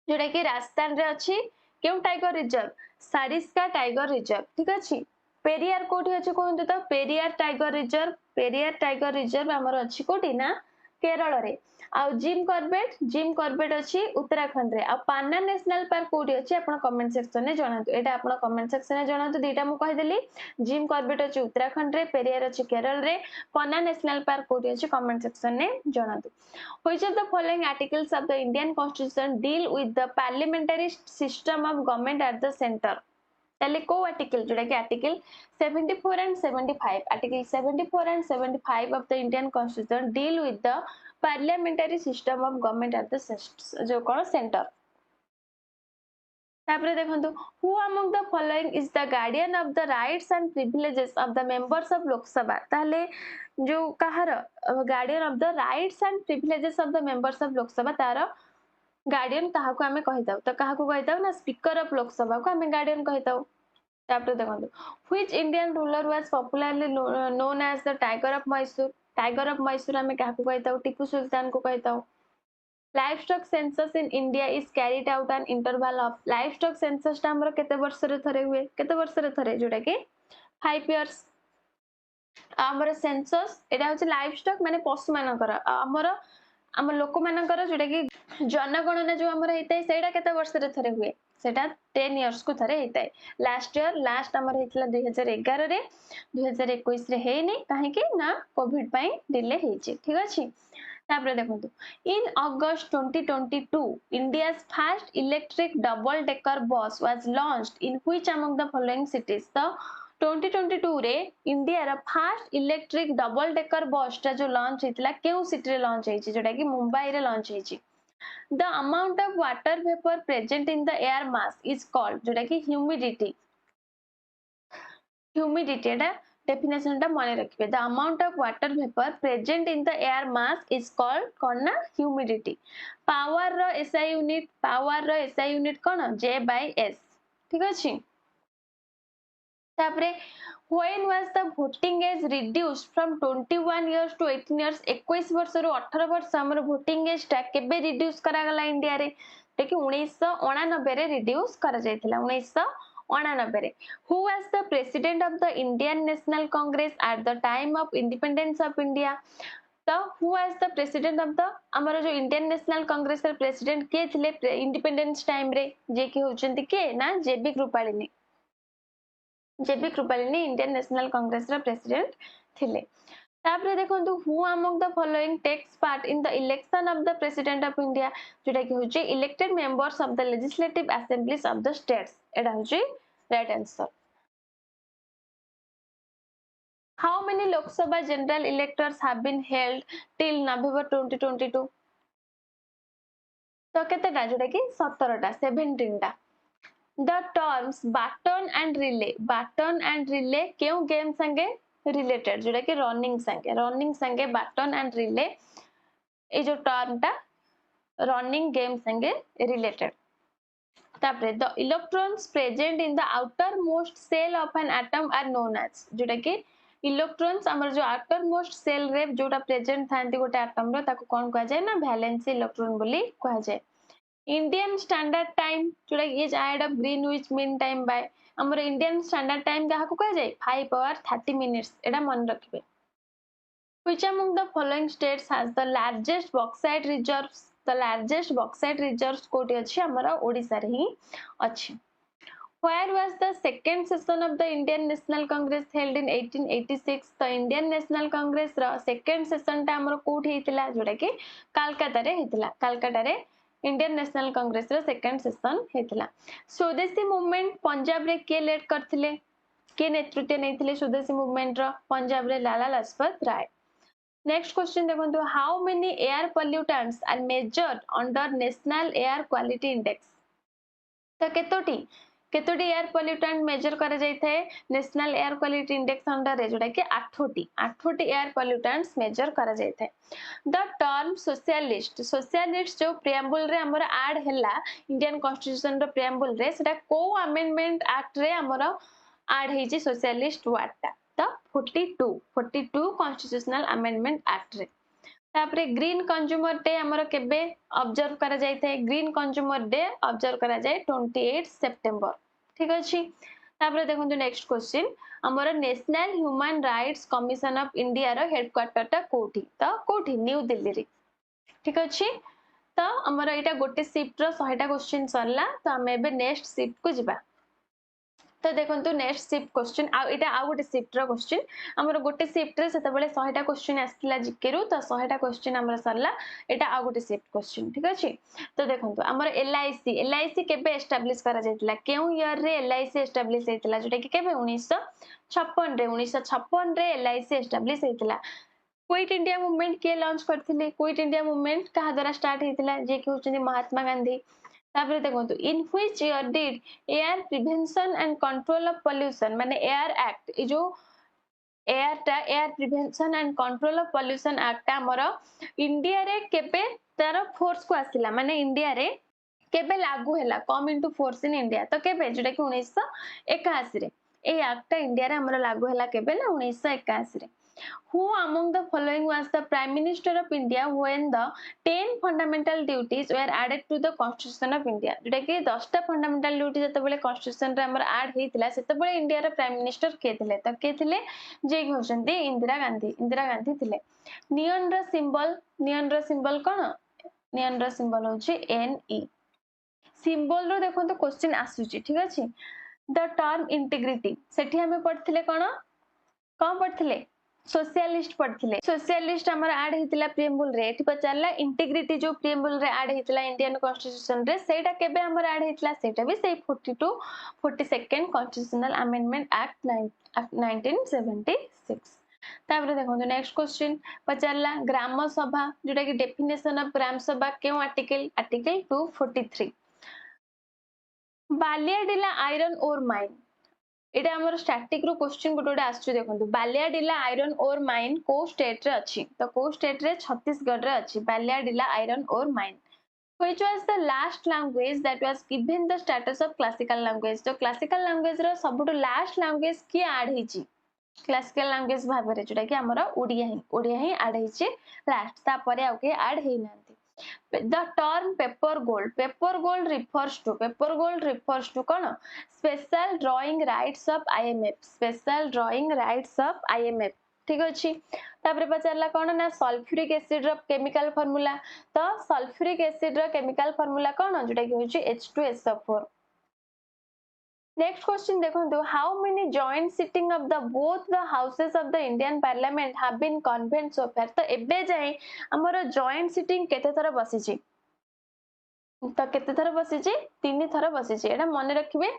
जोटा कि राजस्थान रे अछि केउ tiger reserve Sariska tiger reserve ठीक अछि पेरियार कोठी अछि कोहंतु तो पेरियार टाइगर रिजर्व हमर अछि कोठी ना केरल रे आ जिम कॉर्बेट अछि उत्तराखंड रे आ पान्ना नेशनल पार्क कोठी अछि आपण कमेंट सेक्शन में जणातु एटा आपण कमेंट सेक्शन में जणातु दीटा मु कहि देली जिम कॉर्बेट अछि उत्तराखंड रे पेरियार अछि केरल रे पान्ना नेशनल पार्क कोठी अछि कमेंट सेक्शन में जणातु which of the following articles of the Indian constitution deal with the parliamentary system of government at the centre ताले को आर्टिकल जोटा कि article 74 and 75 article 74 and 75 of the Indian constitution deal with the parliamentary system of government at the जो कोन centre तापरे देखंतु who among the following is the guardian of the rights and privileges of the members of Lok Sabha ताले जो कहार guardian of the rights and privileges of the members of Lok Sabha तार guardian काहाको हमें कहिताउ तो काहाको कहिताउ ना स्पीकर ऑफ लोकसभा को हमें गार्डियन कहिताउ तापरे देखंतु which Indian ruler was popularly known as the tiger of Mysore हमें काहाको कहिताउ टीपू सुल्तान को कहिताउ livestock census in India is carried out an interval of livestock census ता हमर केते वर्ष रे थरे हुए केते वर्ष रे थरे जोटा कि 5 इयर्स हमर सेंसस एटा होचे लाइवस्टॉक माने पशु मानकर हमर हम लोक मानकर जोटा कि जनगणना जो हमर हेतै सेटा केते वर्ष रे थरे हुए सेटा 10 इयर्स को थरे हेतै लास्ट हमर हेतला 2011 रे 2021 रे हेनी काहे कि ना कोविड पई डिले हेची ठीक अछि तापर देखंतु इन अगस्त 2022 India's first electric double decker bus was launched in which among the following cities? तो 2022 रे इंडिया रा first electric double decker bus टा जो लॉन्च हेतिला केउ सिटी रे लॉन्च हेछि जोटा कि मुंबई रे launch हेछि the amount of water vapor present in the air mass is called जोटा कि humidity एटा definition टा मने रखिबे the amount of water vapor present in the air mass is called कोन ना humidity power row SI unit cone J by S ठीक अछि तापरे when was the voting age reduced from 21 years to 18 years 21 वर्ष रु 18 वर्ष हमर voting age टा केबे reduce करा गला इंडिया रे देखि 1989 रे reduce करा जायतिला 1989 रे who was the president of the Indian National Congress at the time of independence of India तो who was the president of the हमर जो इंडियन नेशनल कांग्रेस रे प्रेसिडेंट के थिले इंडिपेंडेंस टाइम रे जे कि होचंती के ना J B Kripalani J B Kripalani Indian National Congress रा प्रेसिडेंट थिले तापरे देखंतु who among the following takes part in the election of the president of India जोटा कि होचे elected members of the legislative assemblies of the states एडा होचे right answer how many Lok Sabha general electors have been held till November 2022 तो केतेटा जोटा कि 17 टा 17 टा the terms baton and relay क्यों गेम संगे रिलेटेड जोटा कि रनिंग संगे baton and relay ए जो टर्म टा रनिंग गेम संगे रिलेटेड तापरे the electrons present in the outermost shell of an atom are known as जोटा कि इलेक्ट्रॉन्स हमर जो outermost shell रे जोटा प्रेजेंट थांती गोटे एटम रो ताको कोन कहै जाय ना वैलेंसी इलेक्ट्रॉन बोली कहै जाय इंडियन स्टैंडर्ड टाइम जोटा is ahead of Greenwich Mean Time by हमर इंडियन स्टैंडर्ड टाइम काहा को कहै जाय 5 आवर 30 मिनिट्स एडा मन रखबे which among the following states has the largest bauxite reserves कोटी अछि हमरा ओडिसा रे ही अछि where was the second session of the Indian National Congress held in 1886 the Indian National Congress रा second session ता हमर कोठी हेतिला जोटा कि कलकत्ता रे इंडियन नेशनल कांग्रेस रा सेकंड सेशन हेतिला स्वदेशी मूवमेंट पंजाब रे के लीड करथिले के नेतृत्व नेथिले स्वदेशी मूवमेंट रा पंजाब रे लाला लाजपत राय नेक्स्ट क्वेश्चन देखंतु how many air pollutants are measured under National Air Quality Index तो केतोटी एयर पोल्यूटेंट मेजर करा जाय थाए National Air Quality Index under रे जोटा कि 8टी एयर पोल्यूटेंट्स मेजर करा जाय थाए द टर्म सोशलिस्ट जो प्रिएम्बल रे हमर ऐड हैला इंडियन कॉन्स्टिट्यूशन रो प्रिएम्बल रे सेटा को अमेंडमेंट एक्ट रे हमर ऐड हेची सोशलिस्ट वर्ड ता तो 42 कॉन्स्टिट्यूशनल अमेंडमेंट एक्ट रे तापरे ग्रीन कंज्यूमर डे हमर केबे ऑब्जर्व करा जाय थाए ग्रीन कंज्यूमर डे ऑब्जर्व करा जाय 28 सितंबर ठीक अछि तापरे देखंतु नेक्स्ट क्वेश्चन हमर National Human Rights Commission of India रो हेडक्वार्टर ता कोठी न्यू दिल्ली रे ठीक अछि तो हमर एटा गोटे शिफ्ट रो 100 टा क्वेश्चन सरला तो हम एबे नेक्स्ट शिफ्ट को जिबा तो देखंतु नेक्स्ट शिफ्ट क्वेश्चन आ एटा आ गोटे शिफ्ट रो क्वेश्चन हमर गोटे शिफ्ट रे सेते बेले 100 टा क्वेश्चन आस्तिला जीके रु तो 100 टा क्वेश्चन हमर सरला एटा आ गोटे शिफ्ट क्वेश्चन ठीक अछि तो देखंतु हमर एलआईसी केबे एस्टैब्लिश करा जायतिला केउ ईयर रे एलआईसी एस्टैब्लिश हेतिला जोटा कि केबे 1956 रे एलआईसी एस्टैब्लिश हेतिला क्विट इंडिया मूवमेंट के लॉन्च करथिले क्विट इंडिया मूवमेंट कहा द्वारा स्टार्ट हेतिला जे कि होचनी महात्मा गांधी तापर देखंतु इन which year did air prevention and control of pollution माने एयर एक्ट ए जो air prevention and control of pollution act हमर इंडिया रे केबे तार फोर्स को आसिला माने इंडिया रे केबे लागू हैला come into force in India तो केबे जेटा कि 1981 रे ए एक्ट इंडिया रे हमर लागू हैला केबे ना 1981 रे who among the following was the prime minister of India when the 10 fundamental duties were added to the constitution of India जेटा कि 10 टा फंडामेंटल ड्यूटी जते बेले कॉन्स्टिट्यूशन रे हमर ऐड हेतिला सेते बेले इंडिया रे प्राइम मिनिस्टर के थिले त के थिले जे कि होचंती इंदिरा गांधी थिले नियन रो सिंबल कोन नियन रो सिंबल होची NE सिंबल रो देखो तो क्वेश्चन आसुची ठीक अछि द टर्म इंटीग्रिटी सेठी हमें पढ़थिले कोन पढ़थिले सोशलिस्ट पढ़थिले सोशलिस्ट हमर ऐड हेतिला प्रीएम्बल रे एठी पचारला इंटीग्रिटी जो प्रीएम्बल रे ऐड हेतिला इंडियन कॉन्स्टिट्यूशन रे सेटा केबे हमर ऐड हेतिला सेटा भी सेई 42 42nd कॉन्स्टिट्यूशनल अमेंडमेंट एक्ट 1976 तापर देखो नेक्स्ट क्वेश्चन पचारला ग्राम सभा जोटा कि डेफिनेशन ऑफ ग्राम सभा क्यों article 243 Bailadila iron ore mine एटा हमर स्टैटिक रो क्वेश्चन गोटे आसछु देखंतु बालियाडिला आयरन ओर माइन को स्टेट रे अछि तो को स्टेट रे छत्तीसगढ़ रे अछि Bailadila iron ore mine which was the last language that was given the status of classical language तो classical language रो सबटु लास्ट लैंग्वेज की ऐड हिची क्लासिकल लैंग्वेज भाबरे जोटा कि हमर ओडिया ही ऐड हिची लास्ट ता परे आ के ऐड हेइ नांती the term paper gold refers to कौन special drawing rights of IMF ठीक अछि तापर पचारला कोन ना सल्फ्यूरिक एसिड रो केमिकल फार्मूला तो सल्फ्यूरिक एसिड रो केमिकल फार्मूला कोन जोटा कि होची H2SO4 नेक्स्ट क्वेश्चन देखंतु how many joint sitting of the both the houses of the Indian parliament have been convened so far तो एबे जाय हमर जॉइंट सिटिंग केते थरा बसिची तो केते थरा बसिची तीन थरा बसिची एटा मन रखिबे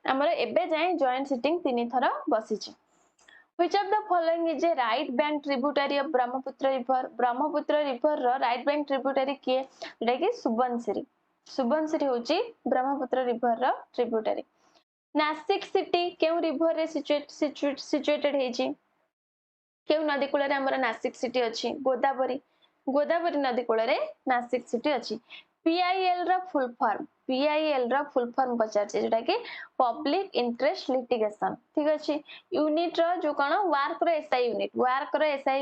हमर एबे जाय जॉइंट सिटिंग तीन थरा बसिची which of the following is a right bank tributary of brahmaputra river ro right bank tributary किए जेटा कि सुबनसिरी होची ब्रह्मपुत्र रिवर रो ट्रिब्यूटरी नासिक सिटी केउ रिवर रे सिचुएटेड हेची केउ नदी कूल रे हमर नासिक सिटी अछि गोदावरी नदी कूल रे नासिक सिटी अछि PIL रो फुल फॉर्म पचार छै जेटा कि पब्लिक इंटरेस्ट लिटिगेशन ठीक अछि यूनिट रो जो कोन वर्क रो SI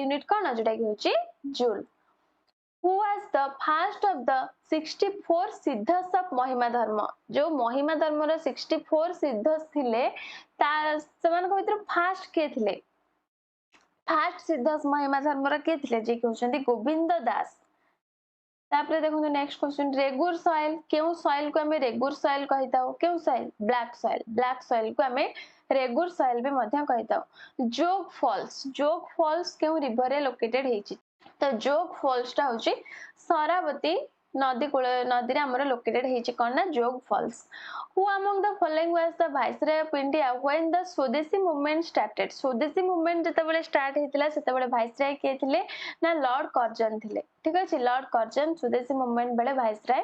यूनिट कोन जेटा कि होची joule who was the first of the 64 सिद्धस of महिमा धर्म जो महिमा धर्म रो 64 सिद्धस थिले ता समान को भीतर फास्ट के थिले फास्ट सिद्धस महिमा धर्म रो के थिले जे कि होचंदी गोविंद दास तापर देखो नेक्स्ट क्वेश्चन रेगुर सॉइल केउ सॉइल को हमें रेगुर सॉइल कहिताओ केउ सॉइल ब्लैक सॉइल को हमें रेगुर सॉइल भी मध्य कहिताओ जोग फॉल्स केउ रिवर रे लोकेटेड हेची तो जोग फॉल्स टा होची सरावती नदी रे हमर लोकेटेड हेची कोन ना Jog falls who among the following was the viceroy of India when the Swadeshi movement started Swadeshi movement जते बेले स्टार्ट हेतिला सेते बेले वाइसरॉय के थिले ना लॉर्ड कर्जन थिले ठीक अछि लॉर्ड कर्जन स्वदेशी मूवमेंट बेले वाइसरॉय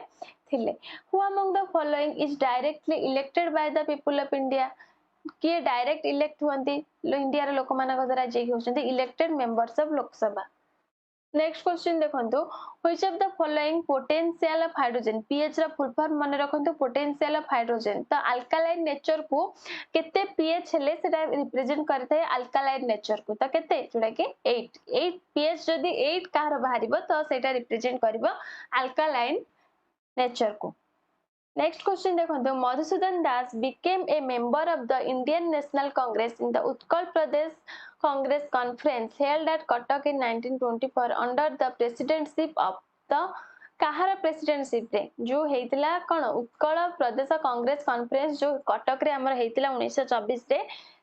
थिले who among the following is directly elected by the people of India किए डायरेक्ट इलेक्ट हुंती इंडिया रे लोक मानक द्वारा जे होचंती elected members of Lok Sabha next question देखंतु which of the following potential of hydrogen pH रा फुल फॉर्म माने रखंतु पोटेंशियल ऑफ हाइड्रोजन तो अल्कालाइन नेचर को केते पीएच हेले सेटा रिप्रेजेंट करथाय अल्कालाइन नेचर को तो केते जोडा कि 8 पीएच जदी 8 कार बाहरिबो तो सेटा रिप्रेजेंट करबो अल्कालाइन नेचर को नेक्स्ट क्वेश्चन देखंतु मधुसूदन दास became a member of the Indian National Congress in the Utkal Pradesh Congress conference held at Cuttack in 1924 under the presidency of the काहार प्रेसिडेंटशिप रे जो हेतिला कोन उत्कल प्रदेश कांग्रेस कॉन्फ्रेंस जो कटक रे हमर हेतिला 1924 रे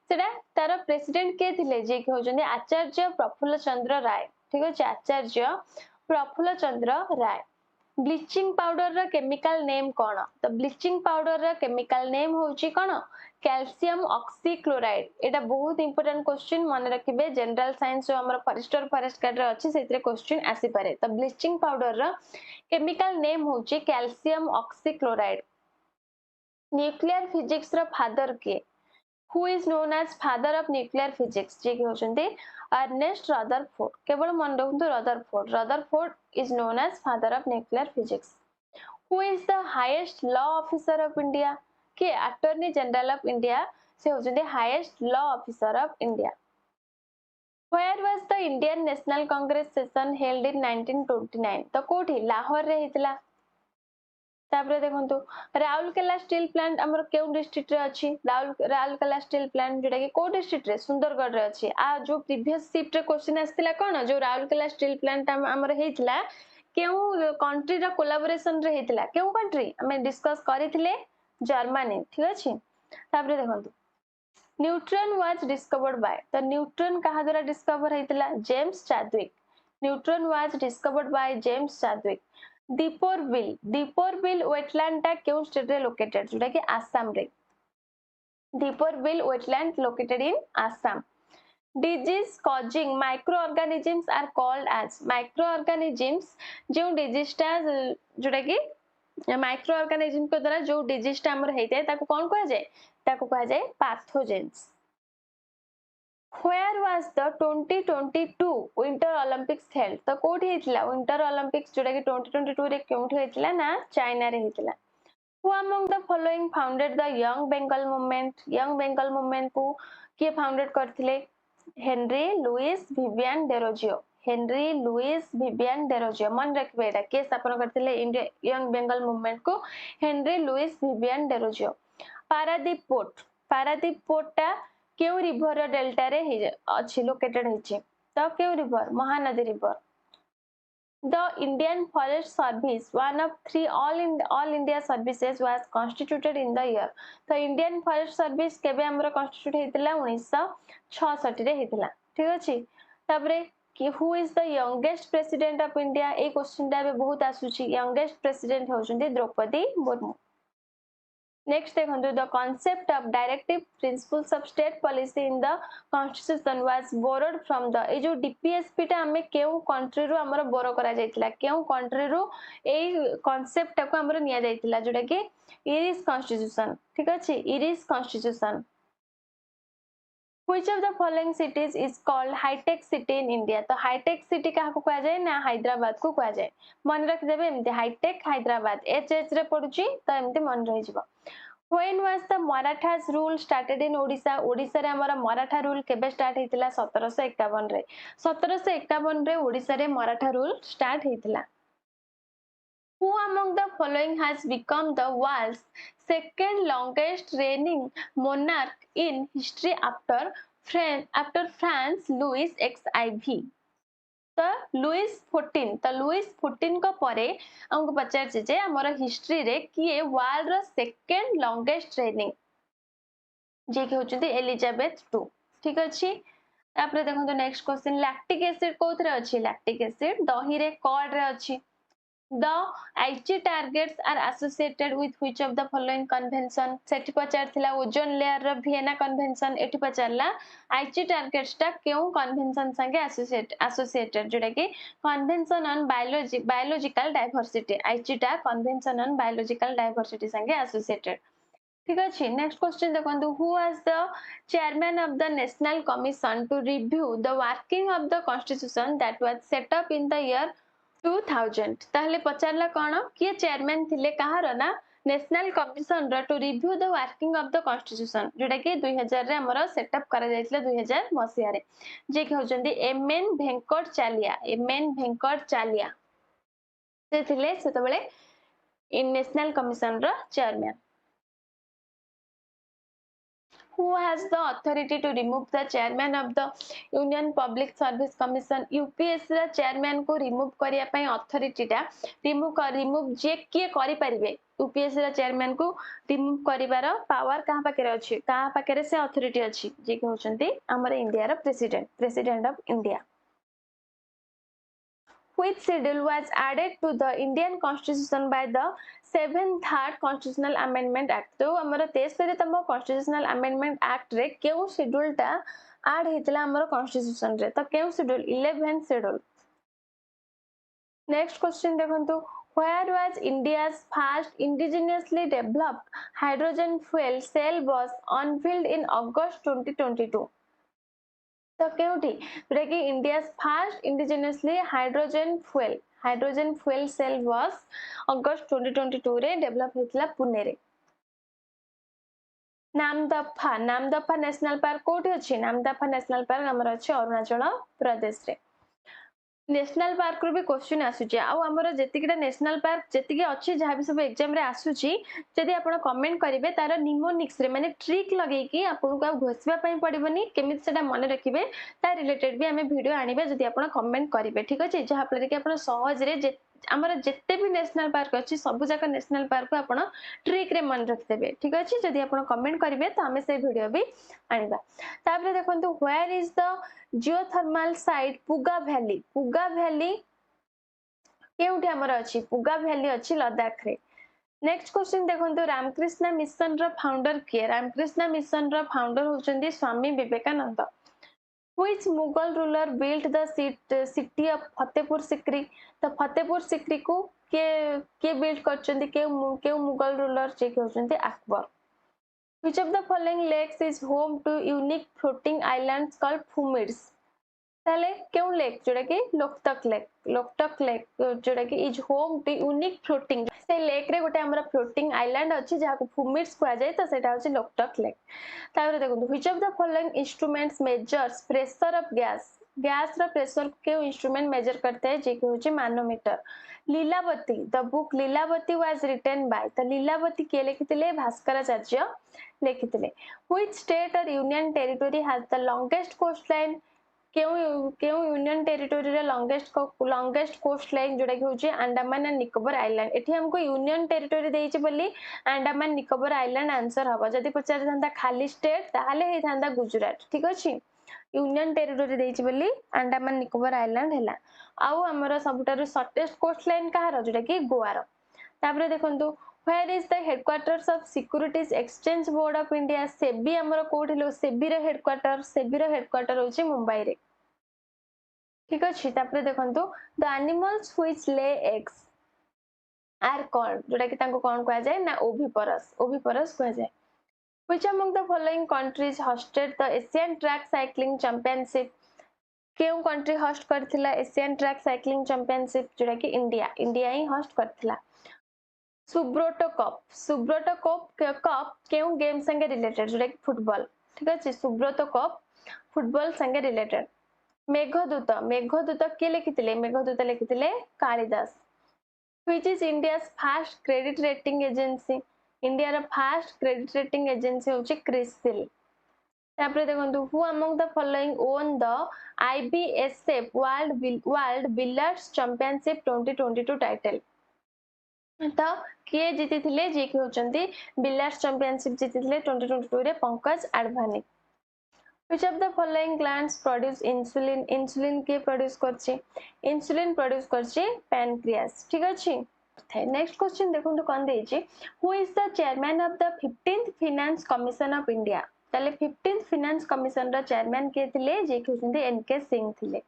सेटा तार प्रेसिडेंट के थिले जे कि होजने आचार्य प्रफुल्ल चंद्र राय ठीक अछि आचार्य प्रफुल्ल चंद्र राय ब्लीचिंग पाउडर रा केमिकल नेम कोन तो ब्लीचिंग पाउडर रा केमिकल नेम होची कोन कैल्शियम ऑक्सीक्लोराइड एटा बहुत इंपोर्टेंट क्वेश्चन मन रखिबे जनरल साइंस जो हमर फॉरेस्ट गार्ड रा अछि सेतरे क्वेश्चन आसी पारे तो ब्लीचिंग पाउडर रा केमिकल नेम होची कैल्शियम ऑक्सीक्लोराइड न्यूक्लियर फिजिक्स रा फादर के who is known as father of nuclear physics जे कि होचंती अर्नेस्ट रदरफोर्ड केवल मन रखंतु Rutherford is known as father of nuclear physics who is the highest law officer of india के attorney general of India से होचंती highest law officer of India where was the indian national congress session held in 1929 तो कोठी लाहौर रे हितला तापर देखंतु Rourkela steel plant हमर केउ डिस्ट्रिक्ट रे अछि राउरकेला स्टील प्लांट जेटा कि को डिस्ट्रिक्ट रे सुंदरगढ़ रे अछि आ जो प्रीवियस शिफ्ट रे क्वेश्चन आस्तिला कोन जो राउरकेला स्टील प्लांट हमर हेतिला केउ कंट्री रा कोलैबोरेशन रे हेतिला केउ कंट्री हमें डिस्कस करिथिले जर्मनी ठीक अछि तापर देखंतु न्यूट्रॉन वाज डिस्कवर्ड बाय तो न्यूट्रॉन कहा द्वारा डिस्कवर होइतिला James Chadwick neutron was discovered by James Chadwick Deepor Beel wetland टा केउ स्टेट रे लोकेटेड जोटा कि आसाम रे Deepor Beel wetland located in Assam disease causing microorganisms are called as microorganisms जो disease टा जोटा कि माइक्रो ऑर्गेनिज्म के द्वारा जो डिजीज टा हमर हेइते ताको कोन कहा जाय ताको कहा जाय pathogens where was the 2022 winter olympics held तो कोठी हेतिला winter olympics जोटा कि 2022 रे केउठी हेतिला ना चाइना रे हेतिला who among the following founded the young bengal movement को किए फाउंडेड करथिले Henry Louis Vivian Derozio Henry Louis Vivian Derozio मन रखबे एटा के स्थापना करथिले इंडिया यंग बेंगल मूवमेंट को Henry Louis Vivian Derozio Paradip port टा केउ रिवर डेल्टा रे अछि लोकेटेड हिचे तो केउ river Mahanadi river The Indian Forest Service, one of three all India services, was constituted in the year. तो Indian Forest Service केबे हमरो constitute हेतिला 1966 रे हेतिला ठीक अछि तबरे कि who is the youngest president of India A question टा बे बहुत आसुची youngest president होचंदी Draupadi Murmu Next, the concept of directive principles of state policy in the constitution was borrowed from the ए जो DPSP टा हमें केउ कंट्री रो हमर बोरो करा जायतिला केउ कंट्री रो ए कांसेप्ट को हमर निया जायतिला जोटा कि इरिस कॉन्स्टिट्यूशन ठीक अछि iris constitution Which of the following cities is called high-tech city in India? तो high-tech city का को कहा जाए ना हैदराबाद को कहा जाए मन रख देबे एमते high-tech हैदराबाद एच रे पडुची तो एमते मन रहि जिवो When was the Marathas rule started in Odisha? Odisha रे हमर मराठा रूल केबे स्टार्ट हेतिला 1751 रे 1751 रे ओडिसा रे मराठा रूल स्टार्ट हेतिला Who among the following has become the world's second longest reigning monarch in history after France Louis XIV? तो लुइस 14 तो लुइस 14 को परे हमको पचार जे हमर हिस्ट्री रे किए वर्ल्ड रो सेकंड लॉन्गेस्ट रेनिंग जे के होचंती एलिजाबेथ 2 ठीक अछि तापर देखो तो नेक्स्ट क्वेश्चन लैक्टिक एसिड कोथरे अछि लैक्टिक एसिड दही रे कॉड रे अछि The Aichi targets are associated with which of the following convention? सेठी पचार थिला ओजोन लेयर रो वियना कन्वेंशन एठी पचारला आइची टारगेट्स टा केउ कन्वेंशन संगे एसोसिएटेड जोटा कि convention on biological diversity Aichi टा कन्वेंशन ऑन बायोलॉजिकल डाइवर्सिटी संगे एसोसिएटेड ठीक अछि नेक्स्ट क्वेश्चन देखंतु who was the chairman of the national commission to review the working of the constitution that was set up in the year 2000 ताहले पचारला कोन किए chairman थिले कहार ना नेशनल कमिशन रो to review the working of the constitution जोटा कि 2000 रे हमरो सेटअप करा जायतिला 2000 मसिया रे जे कि होचंदी एमएन भेंकट चालिया से थिले सेतबेले इन नेशनल कमिशन रो chairman Who has the authority to remove the chairman of the Union Public Service Commission? UPSC रा chairman को remove करिया पई authority टा remove जे किए करि परिबे UPSC रा chairman को remove करिवार power कहा पाकेरे अछि कहा पाकेरे से authority अछि जे कि होचंती हमर इंडिया रा president of India Which schedule was added to the Indian Constitution by the 7th Constitutional Amendment Act? तो हमर 23तम Constitutional Amendment Act रे केउ शेड्यूल टा ऐड हेतला हमर Constitution रे तो केउ schedule 11th schedule Next question देखंतु Where was India's first indigenously developed hydrogen fuel cell bus unveiled in August 2022? तो केउठी जोटा कि India first indigenously hydrogen fuel cell bus August 2022 रे डेवलप हेतला पुणे रे नामदफा नेशनल पार्क कोठी अछि नामदफा नेशनल पार्क हमर अछि अरुणाचल प्रदेश रे नेशनल पार्क रो भी क्वेश्चन आसुची आ हमर जेतिकिटा नेशनल पार्क जेतिके अछि जहा भी सब एग्जाम रे आसुची जदि आपण कमेंट करिवे तार निमोनिक्स रे माने ट्रिक लगै कि आपण को घोषिबा पई पडिबनी केमित सेटा मन रखिबे ता रिलेटेड भी हमें वीडियो आनिबे जदि आपण कमेंट करिवे ठीक अछि जहा पर कि आपण सहज रे आमर जिते भी नेशनल पार्क अच्छी सब जाक नेशनल पार्क को आपण ट्रिक रे मन रखिदेबे ठीक अच्छे जदि आप कमेंट करेंगे तो आम से वीडियो भी आनिबा तापर देखंतु where is the geothermal site Puga valley केउठी हमर अछि पुगा वैली अछि लद्दाख रे नेक्स्ट क्वेश्चन देखंतु रामकृष्ण मिशन रो फाउंडर के रामकृष्ण मिशन रो फाउंडर होचंदी Swami Vivekananda Which Mughal ruler built the city of Fatehpur Sikri तो फतेहपुर सिकरी को के बिल्ड करचंदी के मुगल रूलर जे के होचंदी Akbar Which of the following lakes is home to unique floating islands called Fumids ताले क्यों लेक जोड़ा कि लोकटक लेक जोड़ा कि is home to unique floating से लेक रे गोटे हमरा फ्लोटिंग आइलैंड अछि जहा को फुमिड्स कुआ जाय त सेटा होछि लोकटक लेक तापर देखु which of the following instruments measures pressure of gas रा प्रेशर के इंस्ट्रूमेंट मेजर करते हैं जे कि होछि manometer Lilavati the book Lilavati was written by त लीलावती के लिखितले भास्कराचार्य लिखितले which state or union territory has the longest coast line क्यों यूनियन टेरिटोरी रे लॉन्गेस्ट कोस्ट लाइन जोड़ा कि होची अंडमान एंड निकोबर आइलैंड एठी हमको यूनियन टेरिटोरी देइछि बोली अंडमान निकोबर आइलैंड आंसर हबो जदि पचार थांदा खाली स्टेट ताहाले हे थांदा गुजरात ठीक अछि यूनियन टेरिटोरी देइछि बोली अंडमान निकोबर आइलैंड हैला आउ हमर सबटारु शॉर्टेस्ट कोस्ट लाइन कहार जोड़ा कि गोवार तापरे देखंतु where is the headquarters of securities exchange board of india SEBI हमर कोठिलो सेबी रे हेडक्वार्टर होची मुंबई रे ठीक अछि तापरे देखंतु the animals which lay eggs are called जोटा कि तांको कोन कहया जाय ना ओविपरस कहया जाय which among the following countries hosted the Asian track cycling championship केउ कंट्री होस्ट करथिला एशियन ट्रैक साइक्लिंग चैंपियनशिप जोटा कि इंडिया ही होस्ट करथिला सुब्रोटो कप केउ गेम संगे रिलेटेड जोटा कि फुटबॉल ठीक अछि सुब्रोटो कप फुटबॉल संगे रिलेटेड मेघदूत के लिखिथिले Kalidasa which is India's first credit rating agency India रा फास्ट क्रेडिट रेटिंग एजेंसी होची क्रिसिल तापर देखंतु who among the following own the IBSF world billiards championship 2022 title तो किए जीतिथिले जे कि होचंती बिलियर्ड्स चैंपियनशिप जीतिथिले 2022 रे Pankaj Advani Which of the following glands produce insulin? Insulin के produce करछि insulin produce करछि pancreas ठीक अछि नेक्स्ट क्वेश्चन देखंतु कोन देछि who is the chairman of the 15th finance commission of india ताले 15th finance commission रा chairman के थिले जे कि होछन्ते NK सिंह थिले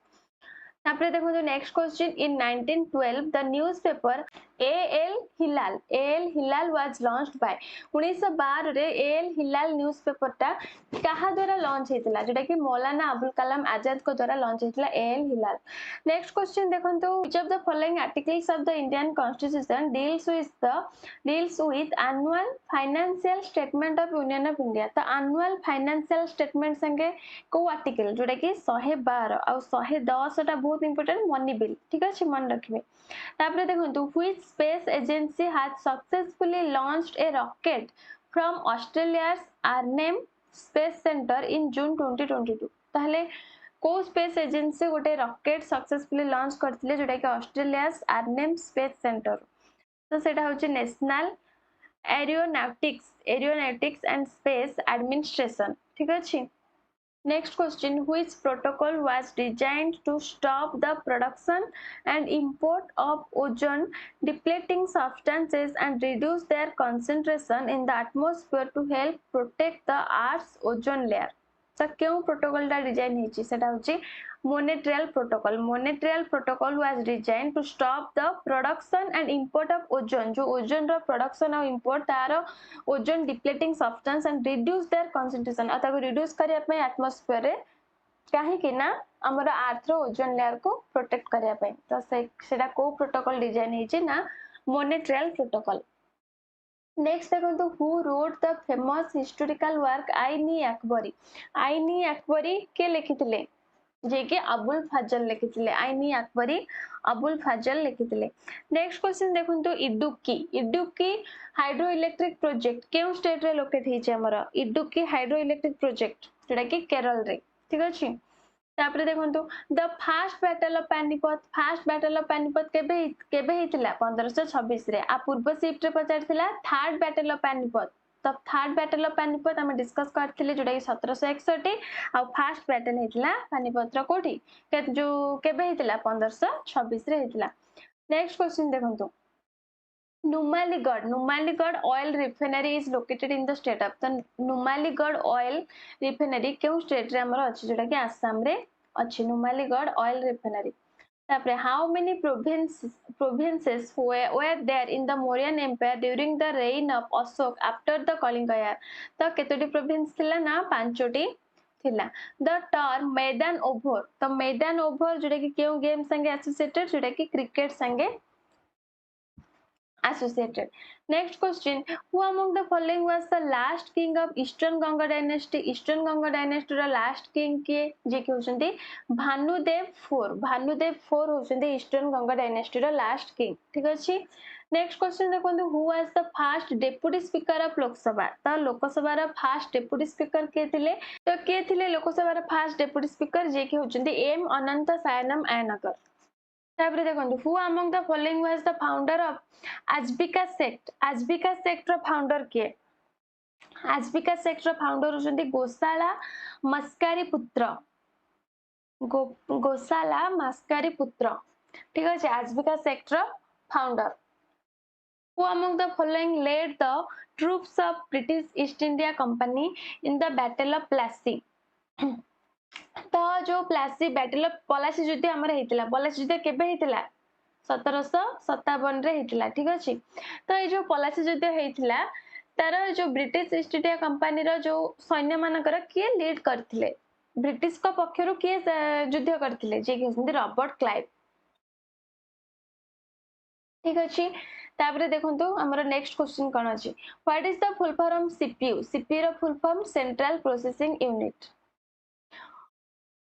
तापरे देखंतु next question in 1912 the newspaper AL Hilal was launched by 1912 रे AL हिलाल न्यूज़पेपर टा कहा द्वारा लॉन्च हेतिला जेटा कि मौलाना अबुल कलाम आजाद को द्वारा लॉन्च हेतिला AL हिलाल नेक्स्ट क्वेश्चन देखंतु which of the following articles of the Indian constitution deals with annual financial statement of union of India तो annual financial statement संगे को आर्टिकल जोटा कि 112 और 110 टा बहुत इंपोर्टेंट मनी बिल ठीक अछि मन रखिबे तापरे देखंतु which space agency has successfully launched a rocket from Australia's Arnhem space centre in June 2022 ताहले को स्पेस एजेंसी गोटे रॉकेट सक्सेसफुली लॉन्च करथिले जोटा कि ऑस्ट्रेलियाज आर्नेम स्पेस सेंटर तो सेटा होची national aeronautics and space administration ठीक अछि Next question, which protocol was designed to stop the production and import of ozone depleting substances and reduce their concentration in the atmosphere to help protect the Earth's ozone layer? तो क्यों protocol दा design हेची सेटा होची Montreal protocol was design to stop the production and import of ozone जो ozone रो production और import तार ozone depleting substance and reduce their concentration अतः रिड्यूस करिया पे एटमॉस्फेयर रे काहे कि ना हमर अर्थ रो ओजोन लेयर को प्रोटेक्ट करिया पे तो सेटा को प्रोटोकॉल डिजाइन हेची ना मोनेट्रियल प्रोटोकॉल नेक्स्ट देखो who wrote the famous historical work Ain-i Akbari के लिखिथिले जे कि अबुल फाजल लिखिथिले आईनी अकबरी अबुल फाजल लिखिथिले नेक्स्ट क्वेश्चन देखंतु इडुक्की हाइड्रो इलेक्ट्रिक प्रोजेक्ट केउ स्टेट रे लोकेट हिचे हमर इडुक्की हाइड्रो इलेक्ट्रिक प्रोजेक्ट जेटा कि केरल रे ठीक अछि तापरे देखंतु the fast battle of Panipat केबे हेतिला 1526 रे आ पूर्व शिफ्ट रे पचारथिला थर्ड बैटल ऑफ पानीपत तो थर्ड बैटल ऑफ पानीपत हम डिस्कस करथिले जोटा कि 1761 आ फास्ट बैटल हेतिला पानीपत रो कोठी जो केबे हेतिला 1526 रे हेतिला। नेक्स्ट क्वेश्चन देखंतु Numaligarh oil refinery is located in the state of the Numaligarh oil refinery केउ स्टेट रे हमर अछि जोटा कि आसाम रे अछि Numaligarh oil refinery। तापरे how many provinces were there in the Mauryan empire during the reign of Ashok after the Kalinga year तो केतोटी province थिला ना पांचोटी थिला। the term मैदान ओभर तो मैदान ओभर जोटा कि केउ गेम संगे एसोसिएटेड जोटा कि क्रिकेट संगे associated। Next question, who among the following was the last king of Eastern Ganga dynasty? Eastern Ganga dynasty रा last king किए जे कि होचंदी भानुदेव 4 होचंदी Eastern Ganga dynasty रा last king ठीक अछि। नेक्स्ट क्वेश्चन देखंतु who was the first deputy speaker of Lok Sabha तो लोक सभा रा first deputy speaker के थिले तो के थिले लोक सभा रा first deputy speaker जे कि होचंदी एम अनंत सायनम आयनकर। तापरे देखंतु who among the following was the founder of Ajivika sect रो फाउंडर किए आजबिका सेक्ट रो फाउंडर होचंदी गोशाला मस्कारी पुत्र गोशाला मस्कारी पुत्र ठीक अछि आजबिका सेक्ट रो founder. Who among the following led the troops of British East India Company in the Battle of Plassey तो जो प्लासी बैटल ऑफ पलासी युद्ध हमर हेतिला पलासी युद्ध केबे हेतिला 1757 रे हेतिला ठीक अछि। तो ए जो पलासी युद्ध हेतिला तार जो ब्रिटिश ईस्ट इंडिया कंपनी रो जो सैन्य मानकर के लीड करथिले ब्रिटिश को पक्षरु के युद्ध करथिले जे कि होसंदी रॉबर्ट क्लाइव ठीक अछि। तापरे देखंतु हमर नेक्स्ट क्वेश्चन कोन अछि what is the full form CPU रो full form central processing unit.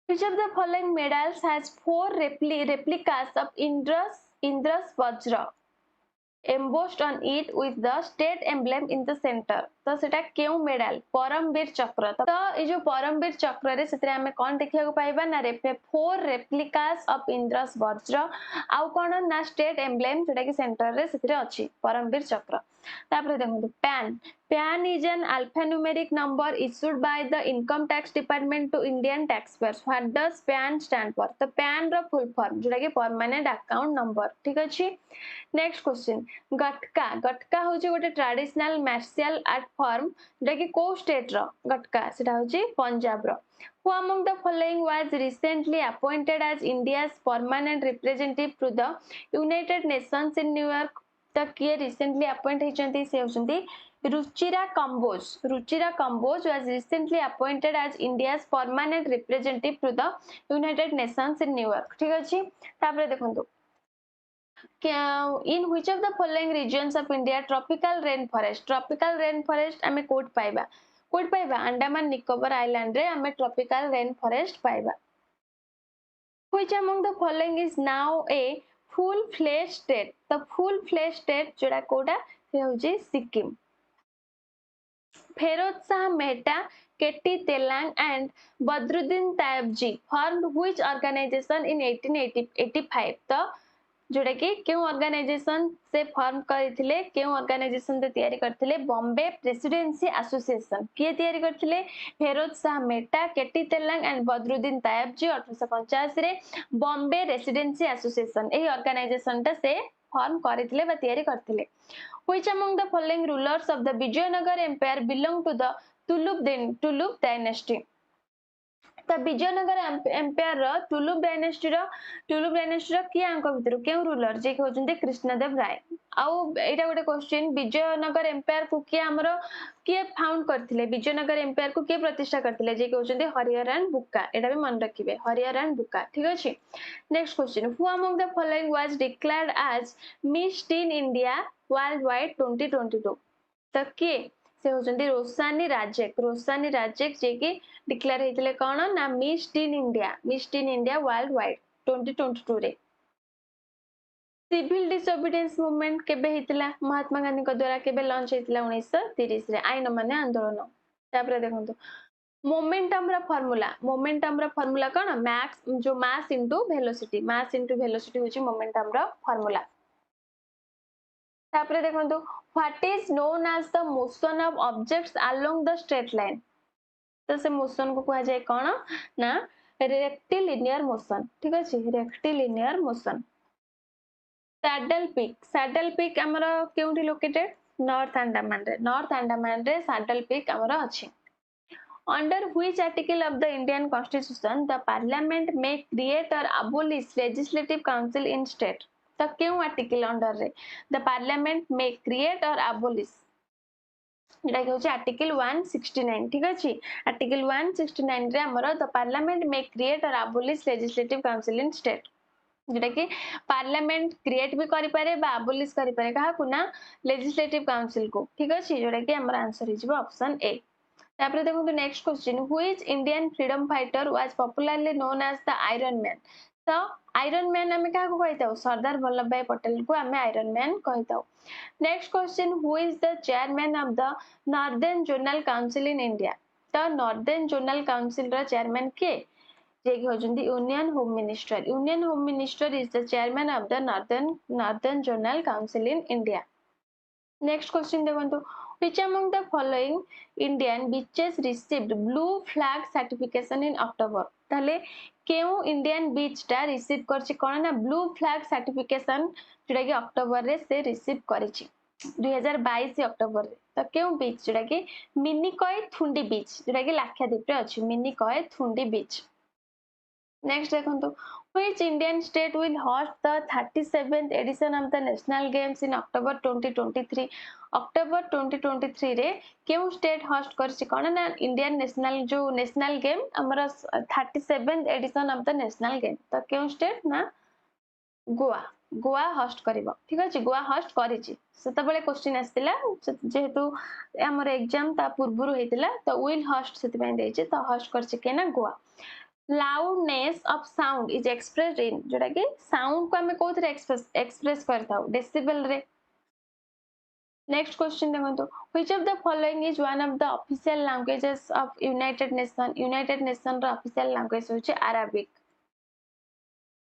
Which of the following medals has four replicas of Indra's Vajra embossed on it with the state emblem in the center? तो सेटा केउ medal Paramvir चक्र तो ए जो परमवीर चक्र रे सेतरे हमें कोन देखिया को पाइबा ना फोर रेप्लिकास ऑफ इंद्रस वज्र आउ कोन ना स्टेट एम्ब्लेम जेटा कि सेंटर रे सेतरे अछि परमवीर चक्र। तापरे देखंतु PAN is an alphanumeric number issued by the income tax department to Indian taxpayers। What does PAN stand for? तो PAN रो फुल फॉर्म जेटा कि परमानेंट अकाउंट नंबर ठीक अछि। नेक्स्ट क्वेश्चन गटका होची गोटे ट्रेडिशनल मार्शल आर्ट फॉर्म जेटा कि को state रो गटका सेटा होची पंजाब रो। Who among the following was recently appointed as India's permanent representative to the United Nations in New York? तो किए रिसेंटली अपॉइंट हेचंती से होचंती Ruchira Kamboj was recently appointed as India's permanent representative to the United Nations in New York ठीक अछि। तापरे देखंतु in which of the following regions of India tropical rainforest आमे code पाइबा Andaman Nicobar island रे आमे tropical rainforest पाइबा। Which among the following is now a full-fledged state? The full-fledged state जोड़ा कोडा से होची Sikkim. Feroz Shah Mehta, Ketty Telang and Badruddin Tayebji formed which organization in 1885? तो जोड़ा कि क्यों ऑर्गेनाइजेशन से फॉर्म करथिले क्यों ऑर्गेनाइजेशन से तैयारी करथिले बॉम्बे प्रेसिडेंसी एसोसिएशन किए तैयारी करथिले फेरोज शाह मेहता केटी तेलंग एंड बदरुद्दीन तायबजी 1850 रे बॉम्बे रेसिडेंसी एसोसिएशन एही ऑर्गेनाइजेशन ता से फॉर्म करथिले बा तैयारी करथिले। Which among the following rulers of the Vijayanagar empire belong to the Tuluk dynasty? तो विजयनगर एम्पायर रो टुलुप डायनेस्टी रो किए आंक भितर केउ रूलर जे होचंदी कृष्णदेव राय आउ एटा गोटे क्वेश्चन विजयनगर एम्पायर को किए हमरो किए फाउंड करथिले विजयनगर एम्पायर को किए प्रतिष्ठा करथिले जे होचंदी हरिहरन बुक्का एटा भी मन रखिबे हरिहरन बुक्का ठीक अछि। Next question who among the following was declared as miss teen India worldwide 2022 तो किए से होचंदी रोसानी राजेक जे कि डिक्लेयर हेतिले कोन ना miss teen India worldwide 2022 रे। सिविल डिसोबीडियंस मूवमेंट केबे हेतिला महात्मा गांधी को द्वारा केबे लॉन्च हेतिला 1930 रे आईन माने आंदोलन। तापरे देखंतु मोमेंटम रा फार्मूला कौन मैक्स जो मास इनटू वेलोसिटी होची मोमेंटम रा फार्मूला तापरे देखंतु what is known as the motion of objects along the straight line तो से मोशन को कहा जाए कौन ना रेक्टिलिनियर मोशन ठीक अछि रेक्टिलिनियर मोशन सैडल पीक हमर केउठी लोकेटेड नॉर्थ अंडमान रे सैडल पीक हमर अछि under which article of the Indian Constitution the Parliament may create or abolish legislative council in state तो क्यों आर्टिकल अंडर रे the Parliament may create or abolish एटा होची article 169 ठीक अछि आर्टिकल 169 रे हमर the Parliament may create or abolish legislative council in state जेटा कि parliament create भी करि पारे बा अबोलिश करि पारे कहा कुना लेजिस्लेटिव काउंसिल को ठीक अछि जेटा कि हमर आंसर हिजबो ऑप्शन ए तापर देखो next question which Indian freedom fighter was popularly known as the iron man तो आयरन मैन हमें क्या को कहताऊ सरदार वल्लभ भाई पटेल को हमें आयरन मैन कहताऊ next question who is the chairman of the northern zonal council in India तो नॉर्दर्न जोनल काउंसिल रा चेयरमैन के जे कि होजंदी union home minister is the chairman of the northern zonal council in India next question देखो which among the following Indian beaches received blue flag certification in October ताले केउ Indian बीच टा receive करछि कोन ना ब्लू फ्लैग सर्टिफिकेशन जेटा कि October रे से रिसीव करिछि 2022 अक्टोबर रे तो केउ बीच जेटा कि मिनिकय थुंडी बीच जेटा कि लाक्षाद्वीप रे अछि मिनिकय थुंडी बीच नेक्स्ट देखंतु which Indian state will host the 37th edition of the national games in October 2023 October 2023 रे केउ स्टेट होस्ट करछि कोन ना इंडियन नेशनल जो नेशनल गेम हमरा 37th edition of the national game तो केउ स्टेट ना गोवा होस्ट करिवो ठीक अछि गोवा होस्ट करिछि सेतबेले क्वेश्चन आस्तिला जेहेतु हमर एग्जाम ता पूर्वरु हेतिला तो विल होस्ट सेति पय देछि तो होस्ट करछि के ना Goa loudness of sound is expressed in जोटा कि साउंड को हमें कोथरे एक्सप्रेस करता हूं डेसिबल रे नेक्स्ट क्वेश्चन देखो which of the following is one of the official languages of united nation रा official language होची arabic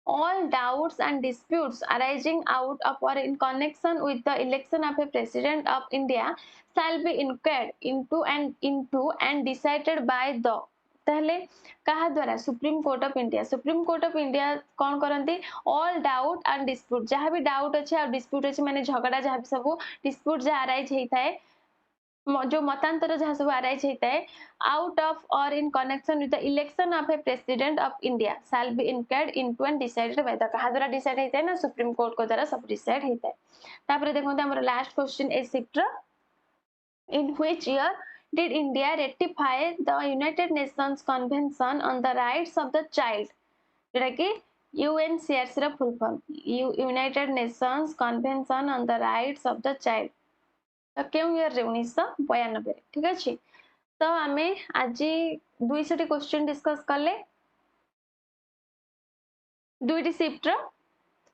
all doubts and disputes arising out of or in connection with the election of a president of India shall be inquired into and decided by the ताहले कहा द्वारा supreme court of India कौन करंती all doubt and dispute जहां भी doubt अछि और dispute अछि माने झगड़ा जहां भी सब डिस्प्यूट जहां अराइज हेताए जो मतांतर जहां सब अराइज हेताए आउट ऑफ और in connection with the election of A president of India shall be inquired into and decided by the कहा द्वारा डिसाइड हेताए ना सुप्रीम कोर्ट को द्वारा सब डिसाइड हेताए तापर देखो हमर last question A shift in which year did India ratify the United Nations Convention on the Rights of the Child जेटा कि UNCRC रा full form United Nations Convention on the Rights of the Child तो केउ year रे 1992 ठीक अछि तो आमे आज 200 टी क्वेश्चन डिस्कस करले दुईटी शिफ्ट रो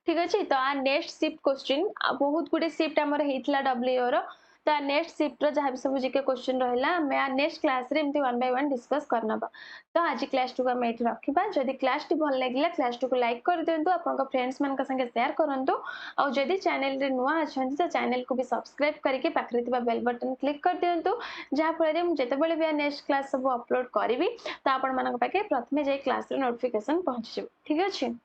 ठीक अछि तो आ नेक्स्ट शिफ्ट क्वेश्चन बहुत गुडे शिफ्ट हमर हेतला डब्ल्यूओ रो तो नेक्स्ट शिफ्ट रो जहां भी सब जीके क्वेश्चन रहला मैं नेक्स्ट क्लास रे एमती 1 बाय 1 डिस्कस करनबा तो आज क्लास 2 को हम एठी रखिबा जदी क्लास टी भल लागिला क्लास 2 को लाइक कर देंतु आपन फ्रेंड्स मन का संगे शेयर करंतु और जदी चैनल रे नुवा अछंती तो चैनल को भी सब्सक्राइब करके पाखरे थिबा बेल बटन क्लिक कर देंतु जहां फल रे हम जते बेले भी नेक्स्ट क्लास सब अपलोड करबी तो आपन मन पाके प्रथमे जे क्लास रे नोटिफिकेशन पहुंच जबो ठीक अछि।